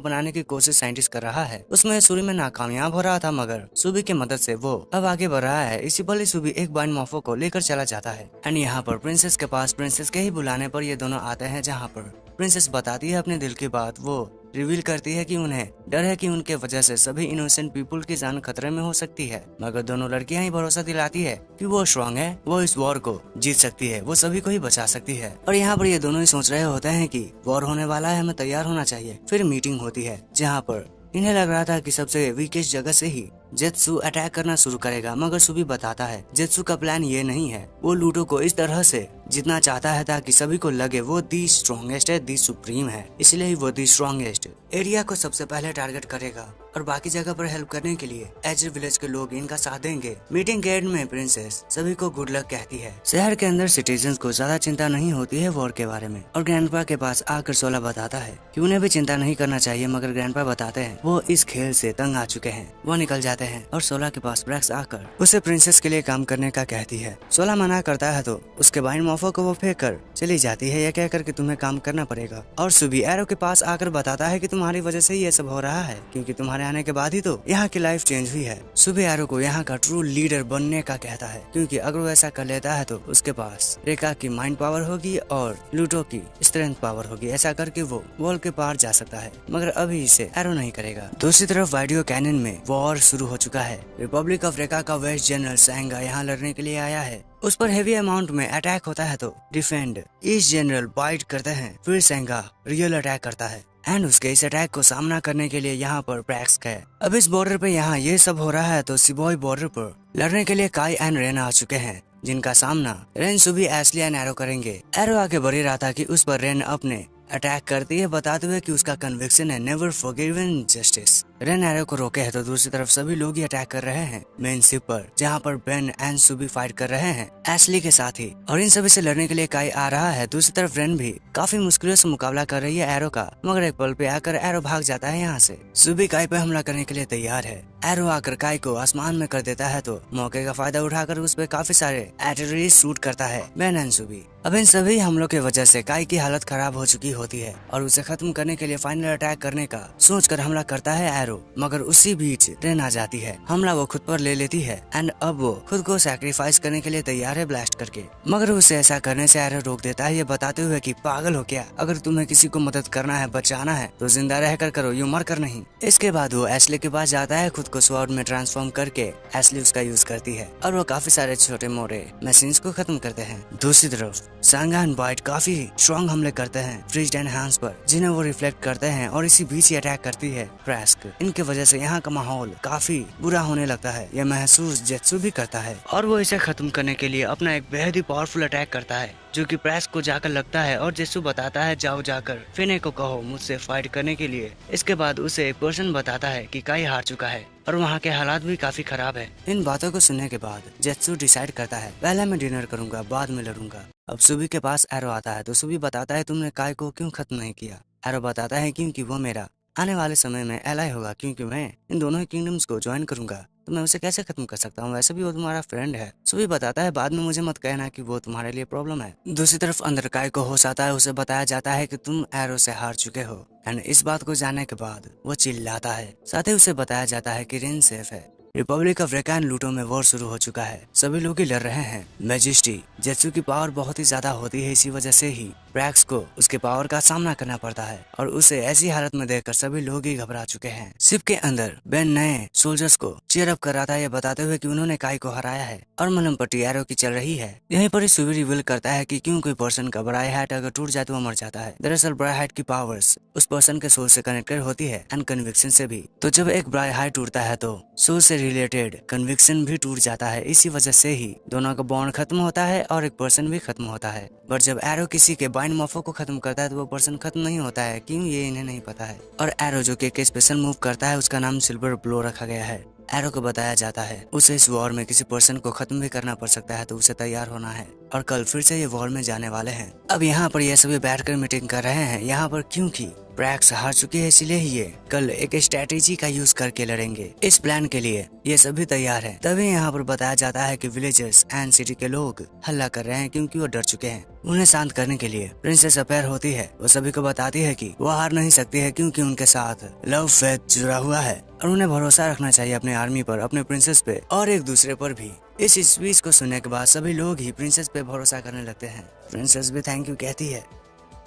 बनाने की कोशिश साइंटिस्ट कर रहा है। उसमें शुरू में नाकामयाब हो रहा था मगर सुबी की मदद से वो अब आगे बढ़ रहा है। इसी पल सुबी एक बाइंड मॉर्फो को लेकर चला जाता है एंड यहाँ पर प्रिंसेस के पास प्रिंसेस के ही बुलाने पर ये दोनों आते हैं, जहाँ पर प्रिंसेस बताती है अपने दिल की बात। वो रिवील करती है कि उन्हें डर है कि उनके वजह से सभी इनोसेंट पीपल की जान खतरे में हो सकती है, मगर दोनों लड़कियां ही भरोसा दिलाती है कि वो स्ट्रांग है, वो इस वॉर को जीत सकती है, वो सभी को ही बचा सकती है। और यहाँ पर ये दोनों ही सोच रहे होते हैं कि वॉर होने वाला है, हमें तैयार होना चाहिए। फिर मीटिंग होती है जहाँ पर इन्हें लग रहा था कि सबसे वीकेस्ट जगह से ही जेत्सु अटैक करना शुरू करेगा, मगर सुबी बताता है जेत्सु का प्लान ये नहीं है। वो लूटो को इस तरह से जितना चाहता है ताकि सभी को लगे वो दी स्ट्रॉन्गेस्ट है, दी सुप्रीम है, इसलिए ही वो दी स्ट्रॉन्गेस्ट एरिया को सबसे पहले टारगेट करेगा और बाकी जगह पर हेल्प करने के लिए एजर विलेज के लोग इनका साथ देंगे। मीटिंग के एंड में प्रिंसेस सभी को गुड लक कहती है। शहर के अंदर सिटीजन्स को ज्यादा चिंता नहीं होती है वॉर के बारे में, और ग्रैंडपा के पास आकर सोला बताता है कि उन्हें भी चिंता नहीं करना चाहिए, मगर ग्रैंडपा बताते हैं वो इस खेल से तंग आ चुके हैं। वो निकल जाते हैं और सोला के पास ब्रैक्स आकर उसे प्रिंसेस के लिए काम करने का कहती है। सोला मना करता है तो उसके बाइंड मॉर्फो को वो फेंक कर चली जाती है, यह कहकर कि तुम्हें काम करना पड़ेगा। और सुबी एरो के पास आकर बताता है कि तुम्हारी वजह से ये सब हो रहा है क्योंकि तुम्हारे आने के बाद ही तो यहाँ की लाइफ चेंज हुई है। सुबी एरो को यहाँ का ट्रू लीडर बनने का कहता है क्योंकि अगर वो ऐसा कर लेता है तो उसके पास रेखा की माइंड पावर होगी और लूटो की स्ट्रेंथ पावर होगी, ऐसा करके वो वॉल के पार जा सकता है, मगर अभी इसे एरो नहीं करेगा। दूसरी तरफ वाइडियो कैनन में वॉर शुरू हो चुका है। रिपब्लिक अफ्रीका का वेस्ट जनरल सैंगा यहाँ लड़ने के लिए आया है। उस पर हेवी अमाउंट में अटैक होता है तो डिफेंड ईस्ट जनरल बाइट करते हैं, फिर सैंगा रियल अटैक करता है एंड उसके इस अटैक को सामना करने के लिए यहाँ पर प्रैक्स है। अब इस बॉर्डर पे यहाँ ये सब हो रहा है तो सिबॉय बॉर्डर पर लड़ने के लिए काई एंड रेन आ चुके हैं, जिनका सामना रेन, सुबी, एस्ली एंड एरो करेंगे। एरो आगे बढ़ रहा था कि उस पर रेन अपने अटैक करती है, बताते हुए कि उसका कन्विक्शन है never forgive justice. Rain arrow को रोके है तो दूसरी तरफ सभी लोग ही अटैक कर रहे हैं मेन शिप पर, जहाँ पर बेन एंड सुबी फाइट कर रहे हैं एशली के साथ ही, और इन सभी से लड़ने के लिए काई आ रहा है। दूसरी तरफ रेन भी काफी मुश्किलों से मुकाबला कर रही है एरो का, मगर एक पल पे आकर एरो भाग जाता है यहाँ से। सुबी काई पे हमला करने के लिए तैयार है। एरो आकर काई को आसमान में कर देता है तो मौके का फायदा उठाकर उस पर काफी सारे आर्टिलरी शूट करता है बेन एंड सुबी। अब इन सभी हमलों की वजह से काई की हालत खराब हो चुकी होती है और उसे खत्म करने के लिए फाइनल अटैक करने का सोचकर हमला करता है एरो, मगर उसी बीच रेन आ जाती है। हमला वो खुद पर ले लेती है एंड अब वो खुद को सैक्रिफाइस करने के लिए तैयार है ब्लास्ट करके, मगर उसे ऐसा करने से एरो रोक देता है, ये बताते हुए कि पागल हो क्या, अगर तुम्हें किसी को मदद करना है, बचाना है तो जिंदा रहकर करो, यूं मर कर नहीं। इसके बाद वो एशली के पास जाता है, खुद को स्वॉर्ड में ट्रांसफॉर्म करके एशली उसका यूज करती है और वो काफी सारे छोटे मोटे मशीन्स को खत्म करते हैं। दूसरी तरफ सांगा एंड वाइट काफी स्ट्रॉन्ग हमले करते हैं फ्रीज एंड हैंस पर, जिन्हें वो रिफ्लेक्ट करते हैं और इसी बीच ही अटैक करती है प्रैस्क। इनके वजह से यहाँ का माहौल काफी बुरा होने लगता है, यह महसूस जेत्सु भी करता है और वो इसे खत्म करने के लिए अपना एक बेहद ही पावरफुल अटैक करता है, जो कि प्रैस्क को जाकर लगता है और जेत्सु बताता है जाओ जाकर फिने को कहो मुझसे फाइट करने के लिए। इसके बाद उसे एक पर्सन बताता है कि काई हार चुका है और वहाँ के हालात भी काफी खराब है। इन बातों को सुनने के बाद जेत्सु डिसाइड करता है पहले मैं डिनर करूंगा, बाद में लड़ूंगा। अब सुबी के पास एरो आता है तो सुबी बताता है तुमने काई को क्यों खत्म नहीं किया। एरो बताता है क्योंकि वो मेरा आने वाले समय में एलाई होगा, क्योंकि मैं इन दोनों ही किंगडम्स को ज्वाइन करूंगा तो मैं उसे कैसे खत्म कर सकता हूँ, वैसे भी वो तुम्हारा फ्रेंड है। सुबी बताता है बाद में मुझे मत कहना कि वो तुम्हारे लिए प्रॉब्लम है। दूसरी तरफ अंदर काई को होश आता है, उसे बताया जाता है कि तुम एरो से हार चुके हो एंड इस बात को जानने के बाद वो चिल्लाता है। साथ ही उसे बताया जाता है कि रेन सेफ है। रिपब्लिक ऑफ रेकान लूटो में वॉर शुरू हो चुका है, सभी लोग ही लड़ रहे हैं। मैजिस्टी जेत्सु की पावर बहुत ही ज्यादा होती है, इसी वजह से ही प्रैक्स को उसके पावर का सामना करना पड़ता है और उसे ऐसी हालत में देखकर सभी लोग ही घबरा चुके हैं। शिप के अंदर बेन नए सोल्जर्स को चीयर अप कर रहा था, ये बताते हुए कि उन्होंने काई को हराया है और मलम पट्टी एरो की चल रही है। यहीं पर सुबी रिवील करता है कि क्यों कोई पर्सन का ब्राई हार्ट अगर टूट जाए तो वो मर जाता है। दरअसल ब्राई हार्ट की पावर्स उस पर्सन के सोल से कनेक्टेड होती है एंड कन्विक्शन से भी, तो जब एक ब्राई हार्ट टूटता है तो सोल से रिलेटेड कन्विक्शन भी टूट जाता है। इसी वजह से ही दोनों का बॉन्ड खत्म होता है और एक पर्सन भी खत्म होता है। बट जब एरो किसी के बाइंड मॉफो को खत्म करता है तो वो पर्सन खत्म नहीं होता है, क्यों ये इन्हें नहीं पता है। और एरो जो कि एक स्पेशल मूव करता है उसका नाम सिल्वर ब्लो रखा गया है। एरो को बताया जाता है उसे इस वॉर में किसी पर्सन को खत्म भी करना पड़ सकता है, तो उसे तैयार होना है और कल फिर से ये वॉर में जाने वाले हैं। अब यहाँ पर ये सभी बैठकर मीटिंग कर रहे हैं यहाँ पर, क्योंकि प्रैक्स हार चुकी है इसलिए ही ये कल एक स्ट्रेटेजी का यूज करके लड़ेंगे। इस प्लान के लिए ये सभी तैयार हैं। तभी यहाँ पर बताया जाता है कि विलेजर्स एंड सिटी के लोग हल्ला कर रहे हैं क्योंकि वो डर चुके हैं। उन्हें शांत करने के लिए प्रिंसेस अपेयर होती है, वो सभी को बताती है कि वो हार नहीं सकती है क्योंकि उनके साथ लव फेथ जुड़ा हुआ है और उन्हें भरोसा रखना चाहिए अपने आर्मी पर, अपने प्रिंसेस पे और एक दूसरे पर भी। इस स्पीच को सुनने के बाद सभी लोग ही प्रिंसेस पे भरोसा करने लगते हैं। प्रिंसेस भी थैंक यू कहती है।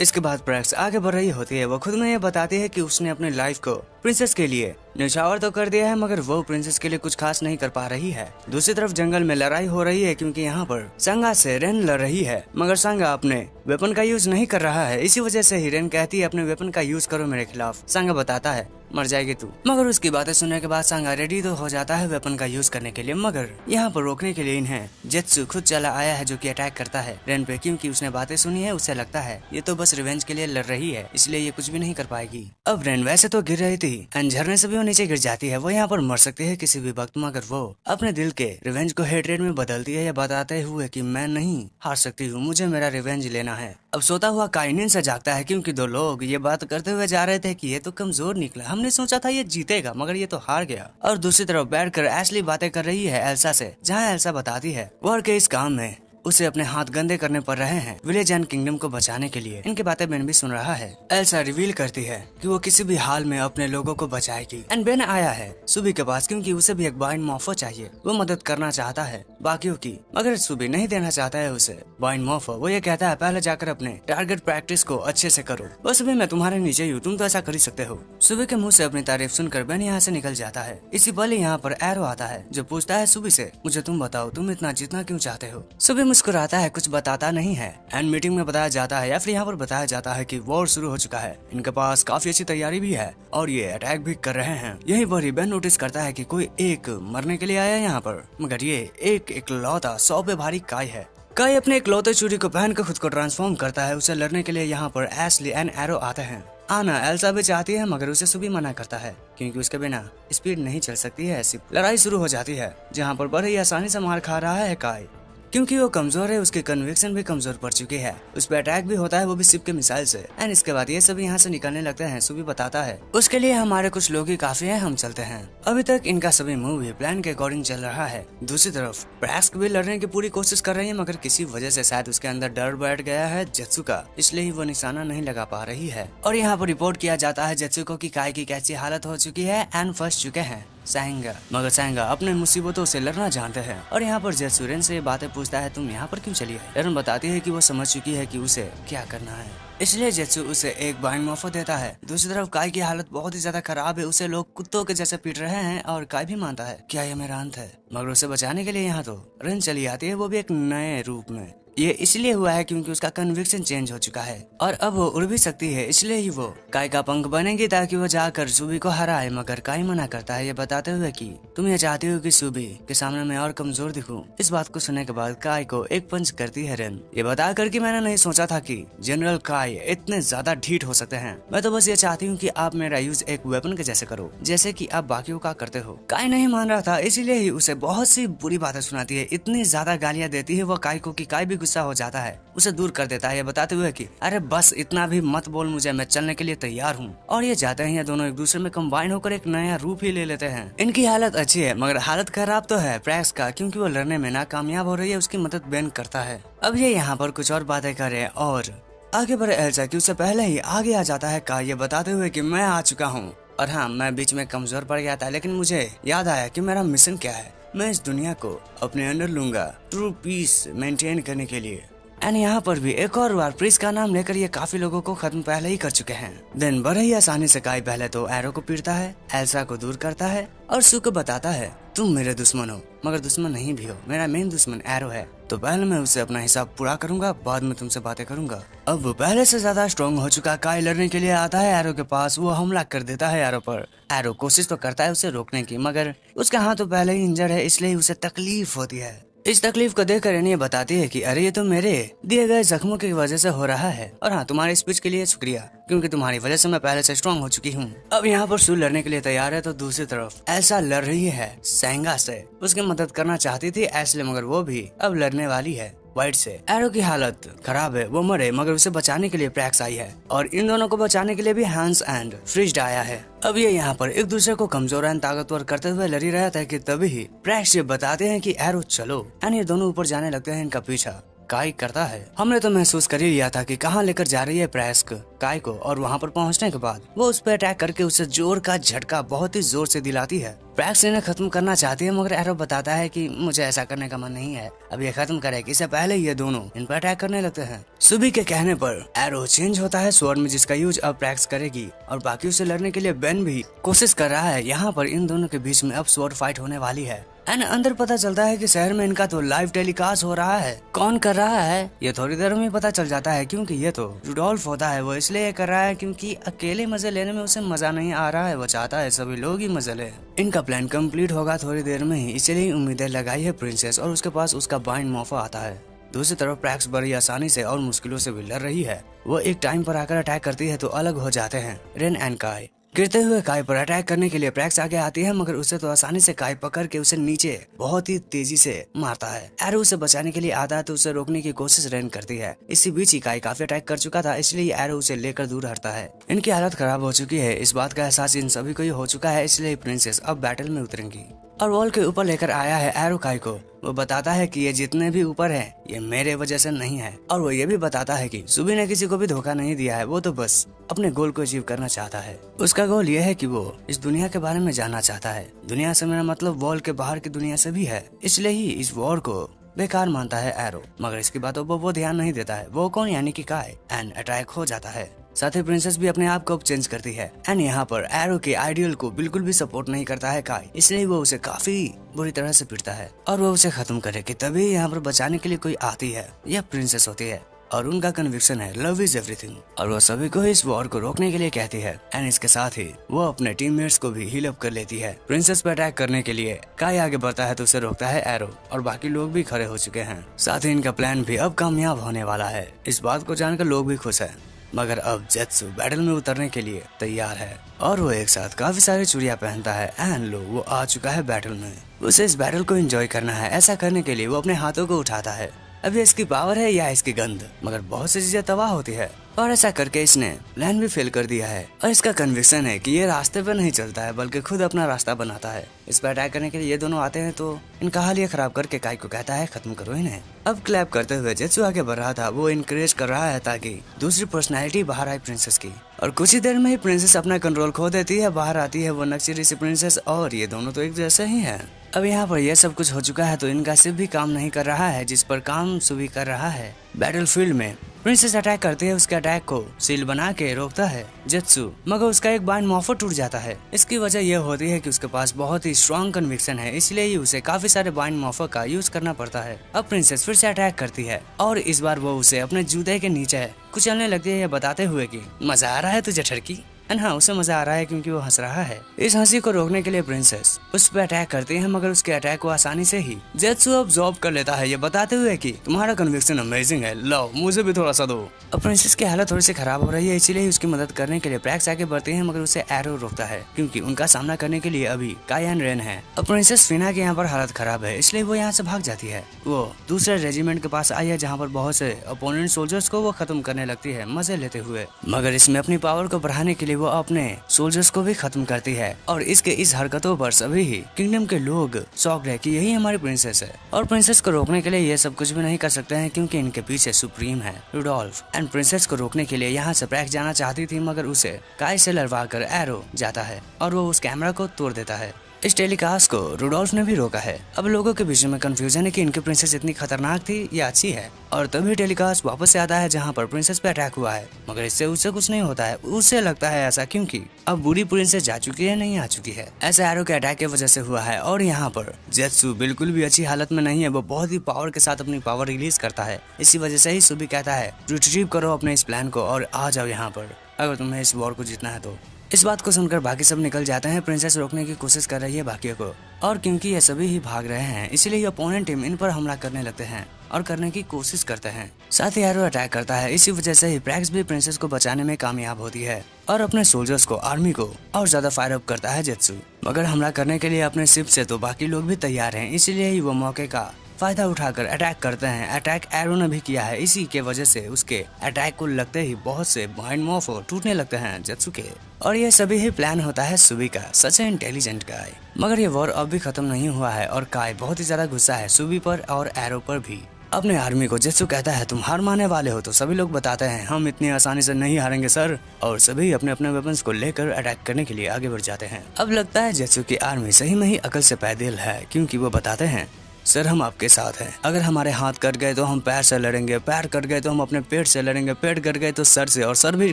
इसके बाद प्रैक्स आगे बढ़ रही होती है, वो खुद में ये बताती है कि उसने अपने लाइफ को प्रिंसेस के लिए न्यौछावर तो कर दिया है, मगर वो प्रिंसेस के लिए कुछ खास नहीं कर पा रही है। दूसरी तरफ जंगल में लड़ाई हो रही है क्योंकि यहाँ पर सांगा से रेन लड़ रही है, मगर सांगा अपने वेपन का यूज नहीं कर रहा है। इसी वजह से ही रेन कहती है अपने वेपन का यूज करो मेरे खिलाफ। सांगा बताता है मर जाएगी तू, मगर उसकी बातें सुनने के बाद सांगा रेडी तो हो जाता है वेपन का यूज करने के लिए, मगर यहाँ पर रोकने के लिए इन्हें जेत्सु खुद चला आया है जो कि अटैक करता है रेन पे, क्योंकि उसने बातें सुनी है। उसे लगता है ये तो बस रिवेंज के लिए लड़ रही है, इसलिए ये कुछ भी नहीं कर पाएगी। अब रेन वैसे तो गिर रही थी एंड झरने से भी वो नीचे गिर जाती है, वो यहाँ पर मर सकती है किसी भी वक्त, मगर वो अपने दिल के रिवेंज को हेट्रेड में बदलती है, ये बताते हुए कि मैं नहीं हार सकती हूँ, मुझे मेरा रिवेंज लेना है। अब सोता हुआ काई नींद से जागता है क्योंकि दो लोग ये बात करते हुए जा रहे थे कि ये तो कमजोर निकला, हमने सोचा था ये जीतेगा मगर ये तो हार गया। और दूसरी तरफ बैठकर एशली बातें कर रही है एल्सा से, जहाँ एल्सा बताती है वॉर के इस काम में उसे अपने हाथ गंदे करने पड़ रहे हैं विलेज एंड किंगडम को बचाने के लिए। इनकी बातें बेन भी सुन रहा है। एल्सा रिवील करती है कि वो किसी भी हाल में अपने लोगों को बचाएगी एंड बेन आया है सुबी के पास क्योंकि उसे भी एक बाइंड मॉफो चाहिए, वो मदद करना चाहता है बाकियों की, मगर सुबी नहीं देना चाहता है उसे बाइंड मॉफो। वो ये कहता है पहले जाकर अपने टारगेट प्रैक्टिस को अच्छे से करो, वो सुबी मैं तुम्हारे नीचे हूँ, तुम तो ऐसा कर ही सकते हो। सुबी के मुँह से अपनी तारीफ सुनकर बेन यहाँ से निकल जाता है। इसी पल यहाँ पर एरो आता है जो पूछता है सुबी से मुझे तुम बताओ तुम इतना जीतना क्यों चाहते हो। सुबी मुस्कुराता है, कुछ बताता नहीं है एंड मीटिंग में बताया जाता है या फिर यहाँ पर बताया जाता है कि वॉर शुरू हो चुका है, इनके पास काफी अच्छी तैयारी भी है और ये अटैक भी कर रहे हैं। यहीं पर ही बेन नोटिस करता है कि कोई एक मरने के लिए आया यहाँ पर, मगर ये एक इकलौता 100 पे भारी काई है। काई अपने इकलौते चूड़ी को पहनकर खुद को ट्रांसफॉर्म करता है। उसे लड़ने के लिए यहाँ पर एशली एंड एरो आते हैं। आना एल्सा भी चाहती है मगर उसे सुबी मना करता है क्योंकि उसके बिना स्पीड नहीं चल सकती है। ऐसी लड़ाई शुरू हो जाती है जहाँ पर बड़े ही आसानी से मार खा रहा है काई। क्योंकि वो कमजोर है, उसकी कन्विक्शन भी कमजोर पड़ चुकी है। उस पर अटैक भी होता है, वो भी सिप के मिसाइल से। एंड इसके बाद ये सभी यहाँ से निकलने लगते हैं। सुबी बताता है उसके लिए हमारे कुछ लोग ही काफी हैं, हम चलते हैं। अभी तक इनका सभी मूव भी प्लान के अकॉर्डिंग चल रहा है। दूसरी तरफ प्रैस्क भी लड़ने की पूरी कोशिश कर रही है मगर किसी वजह से शायद उसके अंदर डर बैठ गया है जेत्सु का, इसलिए ही वो निशाना नहीं लगा पा रही है। और यहाँ पर रिपोर्ट किया जाता है जेत्सु को कि काई की कैसी हालत हो चुकी है एंड फंस चुके हैं सैंगा। मगर सैंगा अपने मुसीबतों से लड़ना जानते हैं। और यहाँ पर जेत्सु रेन से ये बातें पूछता है, तुम यहाँ पर क्यों चली है? रेन बताती है कि वो समझ चुकी है कि उसे क्या करना है, इसलिए जेत्सु उसे एक बाइंड मोफो देता है। दूसरी तरफ काई की हालत बहुत ही ज्यादा खराब है, उसे लोग कुत्तों के जैसे पीट रहे हैं और काई भी मानता है क्या ये मेरा अंत है। मगर उसे बचाने के लिए यहाँ तो रेन चली आती है, वो भी एक नए रूप में। ये इसलिए हुआ है क्योंकि उसका कन्विक्शन चेंज हो चुका है और अब वो उड़ भी सकती है, इसलिए ही वो काई का पंख बनेगी ताकि वो जाकर सुबी को हराए। मगर काई मना करता है ये बताते हुए कि तुम ये चाहती हो कि सुबी के सामने मैं और कमजोर दिखूं। इस बात को सुनने के बाद काई को एक पंच करती है रेन, ये बताकर कि मैंने नहीं सोचा था कि जनरल काई इतने ज्यादा ढीठ हो सकते हैं। मैं तो बस ये चाहती हूँ कि आप मेरा यूज एक वेपन के जैसे करो, जैसे कि आप बाकियों का करते हो। काई नहीं मान रहा था, इसीलिए ही उसे बहुत सी बुरी बातें सुनाती है, इतनी ज्यादा गालियां देती है वो काई को कि काई भी गुस्सा हो जाता है, उसे दूर कर देता है ये बताते हुए कि अरे बस इतना भी मत बोल मुझे, मैं चलने के लिए तैयार हूँ। और ये जाते हैं, ये दोनों एक दूसरे में कंबाइन होकर एक नया रूप ही ले लेते हैं। इनकी हालत अच्छी है मगर हालत खराब तो है प्रैक्स का, क्योंकि वो लड़ने में नाकामयाब हो रही है। उसकी मदद बेन करता है। अब ये यहाँ पर कुछ और बातें करे और आगे बढ़े एल्सा की उससे पहले ही आगे आ जाता है का, ये बताते हुए कि मैं आ चुका हूँ। और हाँ, मैं बीच में कमजोर पड़ गया था लेकिन मुझे याद आया कि मेरा मिशन क्या है। मैं इस दुनिया को अपने अंडर लूंगा ट्रू पीस मेंटेन करने के लिए। एंड यहाँ पर भी एक और बार प्रिंस का नाम लेकर ये काफी लोगों को खत्म पहले ही कर चुके हैं। देन बड़े ही आसानी से काई पहले तो एरो को पीटता है, एल्सा को दूर करता है और सू को बताता है तुम मेरे दुश्मन हो मगर दुश्मन नहीं भी हो, मेरा मेन दुश्मन एरो है। तो पहले मैं उसे अपना हिसाब पूरा करूंगा, बाद में तुमसे बातें करूंगा। अब पहले से ज्यादा स्ट्रॉन्ग हो चुका काई लड़ने के लिए आता है एरो के पास। वो हमला कर देता है एरो पर। एरो कोशिश तो करता है उसे रोकने की मगर उसका हाथ तो पहले ही इंजर्ड है, इसलिए उसे तकलीफ होती है। इस तकलीफ को देखकर रेनी बताती है कि अरे ये तो मेरे दिए गए जख्मों की वजह से हो रहा है। और हाँ, तुम्हारे स्पीच के लिए शुक्रिया, क्योंकि तुम्हारी वजह से मैं पहले से स्ट्रॉन्ग हो चुकी हूँ। अब यहाँ पर सू लड़ने के लिए तैयार है तो दूसरी तरफ एल्सा लड़ रही है सैंगा से। उसकी मदद करना चाहती थी एशले मगर वो भी अब लड़ने वाली है वाइट से। एरो की हालत खराब है, वो मरे मगर उसे बचाने के लिए प्रैक्स आई है और इन दोनों को बचाने के लिए भी हैंस एंड फ्रिज्ड आया है। अब ये यहाँ पर एक दूसरे को कमजोर एंड ताकतवर करते हुए लड़ी रहा था कि तभी ही प्रैक्स ये बताते हैं कि एरो चलो एंड ये दोनों ऊपर जाने लगते हैं। इनका पीछा काई करता है। हमने तो महसूस कर ही लिया था कि कहाँ लेकर जा रही है प्रैस्क काई को, और वहाँ पर पहुँचने के बाद वो उस पर अटैक करके उसे जोर का झटका बहुत ही जोर से दिलाती है। प्रैक्स इन्हें खत्म करना चाहती है मगर एरो बताता है कि मुझे ऐसा करने का मन नहीं है, अब ये खत्म करेगी। इससे पहले ये दोनों इन पर अटैक करने लगते हैं। सुबी के कहने पर एरो चेंज होता है स्वॉर्ड में, जिसका यूज अब प्रैक्स करेगी और बाकी उसे लड़ने के लिए बेन भी कोशिश कर रहा है। यहाँ पर इन दोनों के बीच में अब स्वॉर्ड फाइट होने वाली है। एंड अंदर पता चलता है कि शहर में इनका तो लाइव टेलीकास्ट हो रहा है। कौन कर रहा है ये थोड़ी देर में पता चल जाता है, क्योंकि ये तो रुडोल्फ होता है। वो इसलिए कर रहा है क्योंकि अकेले मजे लेने में उसे मजा नहीं आ रहा है, वो चाहता है सभी लोग ही मजे ले। इनका प्लान कंप्लीट होगा थोड़ी देर में ही, इसलिए उम्मीदें लगाई है प्रिंसेस और उसके पास उसका बाइंड मोफा आता है। दूसरी तरफ प्रैक्स बड़ी आसानी से और मुश्किलों से भी लड़ रही है। वो एक टाइम पर आकर अटैक करती है तो अलग हो जाते हैं रेन एंड काई। गिरते हुए काई पर अटैक करने के लिए प्रैक्स आगे आती है मगर उसे तो आसानी से काई पकड़ के उसे नीचे बहुत ही तेजी से मारता है। एरो उसे बचाने के लिए आता है तो उसे रोकने की कोशिश रेन करती है। इसी बीच ही काई काफी अटैक कर चुका था, इसलिए एरो उसे लेकर दूर हटता है। इनकी हालत खराब हो चुकी है, इस बात का एहसास इन सभी को ही हो चुका है, इसलिए प्रिंसेस अब बैटल में उतरेंगी और वॉल के ऊपर लेकर आया है एरो काई को। वो बताता है कि ये जितने भी ऊपर हैं ये मेरे वजह से नहीं है, और वो ये भी बताता है कि सुबी ने किसी को भी धोखा नहीं दिया है, वो तो बस अपने गोल को अचीव करना चाहता है। उसका गोल ये है कि वो इस दुनिया के बारे में जानना चाहता है। दुनिया से मेरा मतलब वॉल के बाहर की दुनिया से भी है, इसलिए ही इस वॉर को बेकार मानता है एरो। मगर इसकी बातों पर वो ध्यान नहीं देता है। वो कौन यानी कि काई एंड अटैक हो जाता है। साथ ही प्रिंसेस भी अपने आप को चेंज करती है एंड यहाँ पर एरो के आइडियल को बिल्कुल भी सपोर्ट नहीं करता है काई, इसलिए वो उसे काफी बुरी तरह से पीटता है और वो उसे खत्म करेगी। तभी यहाँ पर बचाने के लिए कोई आती है, यह प्रिंसेस होती है और उनका कन्विक्शन है लव इज एवरीथिंग, और वो सभी को इस वॉर को रोकने के लिए कहती है। एंड इसके साथ ही वो अपने टीममेट्स को भी हील अप कर लेती है। प्रिंसेस पे अटैक करने के लिए काई आगे बढ़ता है तो उसे रोकता है एरो, और बाकी लोग भी खड़े हो चुके हैं। साथ ही इनका प्लान भी अब कामयाब होने वाला है। इस बात को जानकर लोग भी खुश है। मगर अब जेत्सु बैटल में उतरने के लिए तैयार है और वो एक साथ काफी सारी चूड़ियां पहनता है। एंड लो वो आ चुका है बैटल में। उसे इस बैटल को एंजॉय करना है। ऐसा करने के लिए वो अपने हाथों को उठाता है। अब ये इसकी पावर है या इसकी गंध, मगर बहुत सी चीजें तबाह होती है और ऐसा करके इसने प्लान भी फेल कर दिया है। और इसका कन्विक्शन है कि ये रास्ते पे नहीं चलता है बल्कि खुद अपना रास्ता बनाता है। इस पर अटैक करने के लिए ये दोनों आते हैं तो इनका हाल ये खराब करके काई को कहता है खत्म करो इन्हें। अब क्लैप करते हुए जेत्सु आगे बढ़ रहा था। वो इनकरेज कर रहा है ताकि दूसरी पर्सनैलिटी बाहर आए प्रिंसेस की, और कुछ ही देर में ही प्रिंसेस अपना कंट्रोल खो देती है। बाहर आती है वो नक्शेरी सी प्रिंसेस, और ये दोनों तो एक जैसे ही है। अब यहाँ पर यह सब कुछ हो चुका है तो इनका सिर्फ भी काम नहीं कर रहा है जिस पर काम सुबी कर रहा है। बैटलफील्ड में प्रिंसेस अटैक करती है। उसके अटैक को सील बना के रोकता है जेत्सु, मगर उसका एक बाइंड मॉर्फर टूट जाता है। इसकी वजह यह होती है कि उसके पास बहुत ही स्ट्रॉन्ग कन्विक्शन है, इसलिए ही उसे काफी सारे बाइंड मॉर्फर का यूज करना पड़ता है। अब प्रिंसेस फिर से अटैक करती है और इस बार वो उसे अपने जूते के नीचे कुचलने लगती है, बताते हुए कि मजा आ रहा है तुझे ठरकी। हाँ, उसे मजा आ रहा है क्योंकि वो हंस रहा है। इस हंसी को रोकने के लिए प्रिंसेस उस पर अटैक करती है, मगर उसके अटैक को आसानी से ही जेत्सु अब्सॉर्ब कर लेता है, ये बताते हुए कि तुम्हारा कन्विक्शन अमेजिंग है, लो मुझे भी थोड़ा सा दो। अब प्रिंसेस की हालत थोड़ी सी खराब हो रही है, इसीलिए उसकी मदद करने के लिए प्रैक्स आगे बढ़ते हैं, मगर उसे एरो रोकता है क्योंकि उनका सामना करने के लिए अभी काई एंड रेन है। अब प्रिंसेस फिना के यहाँ पर हालत खराब है, इसलिए वो यहाँ से भाग जाती है। वो दूसरे रेजिमेंट के पास आई है जहाँ पर बहुत से अपोनेंट सोल्जर्स को वो खत्म करने लगती है मजे लेते हुए, मगर इसमें अपनी पावर को बढ़ाने के लिए वो अपने सोल्जर्स को भी खत्म करती है। और इसके इस हरकतों पर सभी ही किंगडम के लोग शॉक्ड है कि यही हमारी प्रिंसेस है। और प्रिंसेस को रोकने के लिए ये सब कुछ भी नहीं कर सकते हैं क्योंकि इनके पीछे सुप्रीम है रुडोल्फ। एंड प्रिंसेस को रोकने के लिए यहाँ से प्रैक्स जाना चाहती थी, मगर उसे काई से लड़वा कर एरो जाता है और वो उस कैमरा को तोड़ देता है। इस टेलीकास्ट को रुडोल्फ ने भी रोका है। अब लोगों के बीच में कंफ्यूजन है कि इनकी प्रिंसेस इतनी खतरनाक थी या अच्छी है, और तभी टेलीकास्ट वापस से आता है जहां पर प्रिंसेस पे अटैक हुआ है, मगर इससे उससे कुछ नहीं होता है। उससे लगता है ऐसा क्योंकि अब बुरी प्रिंसेस जा चुकी है, नहीं आ चुकी है। ऐसा एरो के अटैक की वजह से हुआ है। और यहाँ पर जेत्सु बिल्कुल भी अच्छी हालत में नहीं है, वो बहुत ही पावर के साथ अपनी पावर रिलीज करता है। इसी वजह से ही सुबी कहता है रिट्रीव करो अपने इस प्लान को और आ जाओ यहाँ पर अगर तुम्हें इस वॉर को जीतना है तो। इस बात को सुनकर बाकी सब निकल जाते हैं। प्रिंसेस रोकने की कोशिश कर रही है बाकियों को, और क्योंकि ये सभी ही भाग रहे हैं इसीलिए अपोनेंट टीम इन पर हमला करने लगते हैं और करने की कोशिश करते हैं। साथ ही एरो अटैक करता है। इसी वजह से ही प्रैक्स भी प्रिंसेस को बचाने में कामयाब होती है और अपने सोल्जर्स को आर्मी को और ज्यादा फायर अप करता है जेत्सु। मगर हमला करने के लिए अपने शिप से तो बाकी लोग भी तैयार हैं, इसीलिए ही वो मौके का फायदा उठाकर अटैक करते हैं। अटैक एरो ने भी किया है, इसी के वजह से उसके अटैक को लगते ही बहुत से माइंड मॉर्फर टूटने लगते हैं जेत्सु के। और ये सभी ही प्लान होता है सुबी का, सच है इंटेलिजेंट गाय। मगर ये वॉर अब भी खत्म नहीं हुआ है और काई बहुत ही ज्यादा गुस्सा है सुबी पर और एरो पर भी। अपने आर्मी को जेत्सु कहता है तुम हार मानने वाले हो, तो सभी लोग बताते हैं हम इतनी आसानी से नहीं हारेंगे सर, और सभी अपने अपने वेपन्स को लेकर अटैक करने के लिए आगे बढ़ जाते हैं। अब लगता है जेत्सु की आर्मी सही में ही अकल से पैदल है, क्योंकि वो बताते हैं सर हम आपके साथ हैं, अगर हमारे हाथ कट गए तो हम पैर से लड़ेंगे, पैर कट गए तो हम अपने पेट से लड़ेंगे, पेट कट गए तो सर से, और सर भी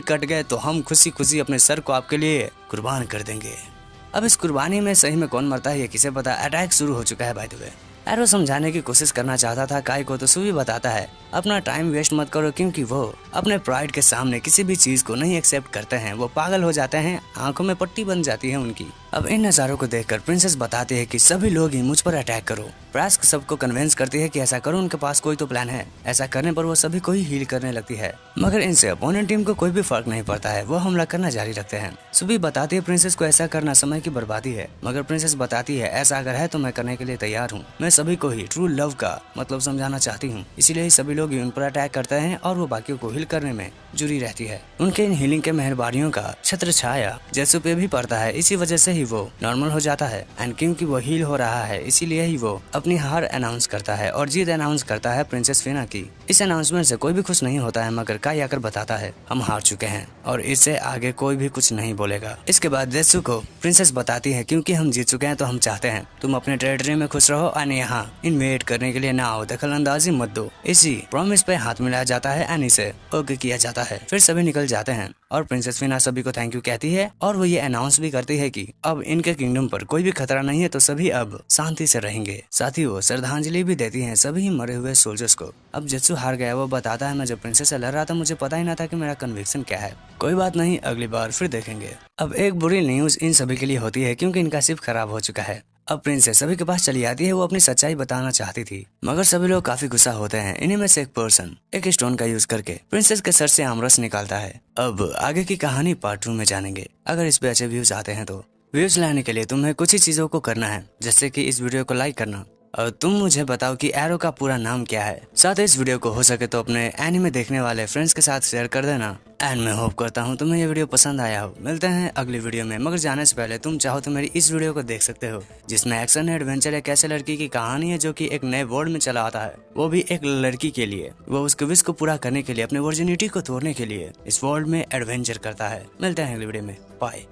कट गए तो हम खुशी खुशी अपने सर को आपके लिए कुर्बान कर देंगे। अब इस कुर्बानी में सही में कौन मरता है ये किसे पता। अटैक शुरू हो चुका है बाय द वे। एरो समझाने की कोशिश करना चाहता था काई को, तो सुबी बताता है अपना टाइम वेस्ट मत करो, क्योंकि वो अपने प्राइड के सामने किसी भी चीज को नहीं एक्सेप्ट करते हैं। वो पागल हो जाते हैं, आंखों में पट्टी बन जाती है उनकी। अब इन नजारों को देखकर प्रिंसेस बताती है कि सभी लोग ही मुझ पर अटैक करो। प्रास्क सबको कन्विंस करती है कि ऐसा करो, उनके पास कोई तो प्लान है। ऐसा करने पर वो सभी को ही हील करने लगती है, मगर इनसे अपोनेंट टीम को कोई भी फर्क नहीं पड़ता है। वो हमला करना जारी रखते हैं। सुबी बताती है प्रिंसेस को ऐसा करना समय की बर्बादी है, मगर प्रिंसेस बताती है ऐसा अगर है तो मैं करने के लिए तैयार हूँ। मैं सभी को ही ट्रू लव का मतलब समझाना चाहती हूँ, इसीलिए सभी लोग उन पर अटैक करते हैं और वो बाकियों को हील करने में जुड़ी रहती है। उनके इन हीलिंग के मेहरबानियों का छत्र छाया जेत्सु पे भी पड़ता है, इसी वजह से ही वो नॉर्मल हो जाता है। एंड क्योंकि वो हील हो रहा है इसीलिए ही वो अपनी हार अनाउंस करता है और जीत अनाउंस करता है प्रिंसेस फिना की। इस अनाउंसमेंट से कोई भी खुश नहीं होता है, मगर काई आकर बताता है हम हार चुके हैं और इससे आगे कोई भी कुछ नहीं बोलेगा। इसके बाद जेत्सु को प्रिंसेस बताती है क्योंकि हम जीत चुके हैं तो हम चाहते हैं तुम अपने टेरिटरी में खुश रहो और यहाँ इन्वेड करने के लिए ना आओ, दखल अंदाजी मत दो। इसी प्रॉमिस पे हाथ मिलाया जाता है एंड इसे ओके किया जाता है। फिर सभी निकल जाते हैं और प्रिंसेस फिना सभी को थैंक यू कहती है और वो ये अनाउंस भी करती है कि अब इनके किंगडम पर कोई भी खतरा नहीं है, तो सभी अब शांति से रहेंगे। साथ ही वो श्रद्धांजलि भी देती है सभी मरे हुए सोल्जर्स को। अब जेत्सु हार गया, वो बताता है मैं जब प्रिंसेस से लड़ रहा था मुझे पता ही ना था कि मेरा कन्विक्शन क्या है। कोई बात नहीं, अगली बार फिर देखेंगे। अब एक बुरी न्यूज इन सभी के लिए होती है क्योंकि इनका शिप खराब हो चुका है। अब प्रिंसेस सभी के पास चली आती है, वो अपनी सच्चाई बताना चाहती थी मगर सभी लोग काफी गुस्सा होते हैं। इन्हीं में से एक पर्सन एक स्टोन का यूज करके प्रिंसेस के सर से आमरस निकालता है। अब आगे की कहानी पार्ट 2 में जानेंगे। अगर इस पे अच्छे व्यूज आते हैं तो व्यूज लाने के लिए तुम्हें कुछ ही चीजों को करना है, जैसे कि इस वीडियो को लाइक करना और तुम मुझे बताओ कि एरो का पूरा नाम क्या है। साथ ही इस वीडियो को हो सके तो अपने एनिमे देखने वाले फ्रेंड्स के साथ शेयर कर देना। एंड मैं होप करता हूँ तुम्हें ये वीडियो पसंद आया हो। मिलते हैं अगली वीडियो में, मगर जाने से पहले तुम चाहो तो मेरी इस वीडियो को देख सकते हो जिसमें एक्शन एडवेंचर एक ऐसे लड़की की कहानी है जो कि एक नए वर्ल्ड में चला आता है, वो भी एक लड़की के लिए। वो उसके विश को पूरा करने के लिए, अपने वर्जिनिटी को तोड़ने के लिए इस वर्ल्ड में एडवेंचर करता है। मिलते हैं अगली वीडियो में, बाय।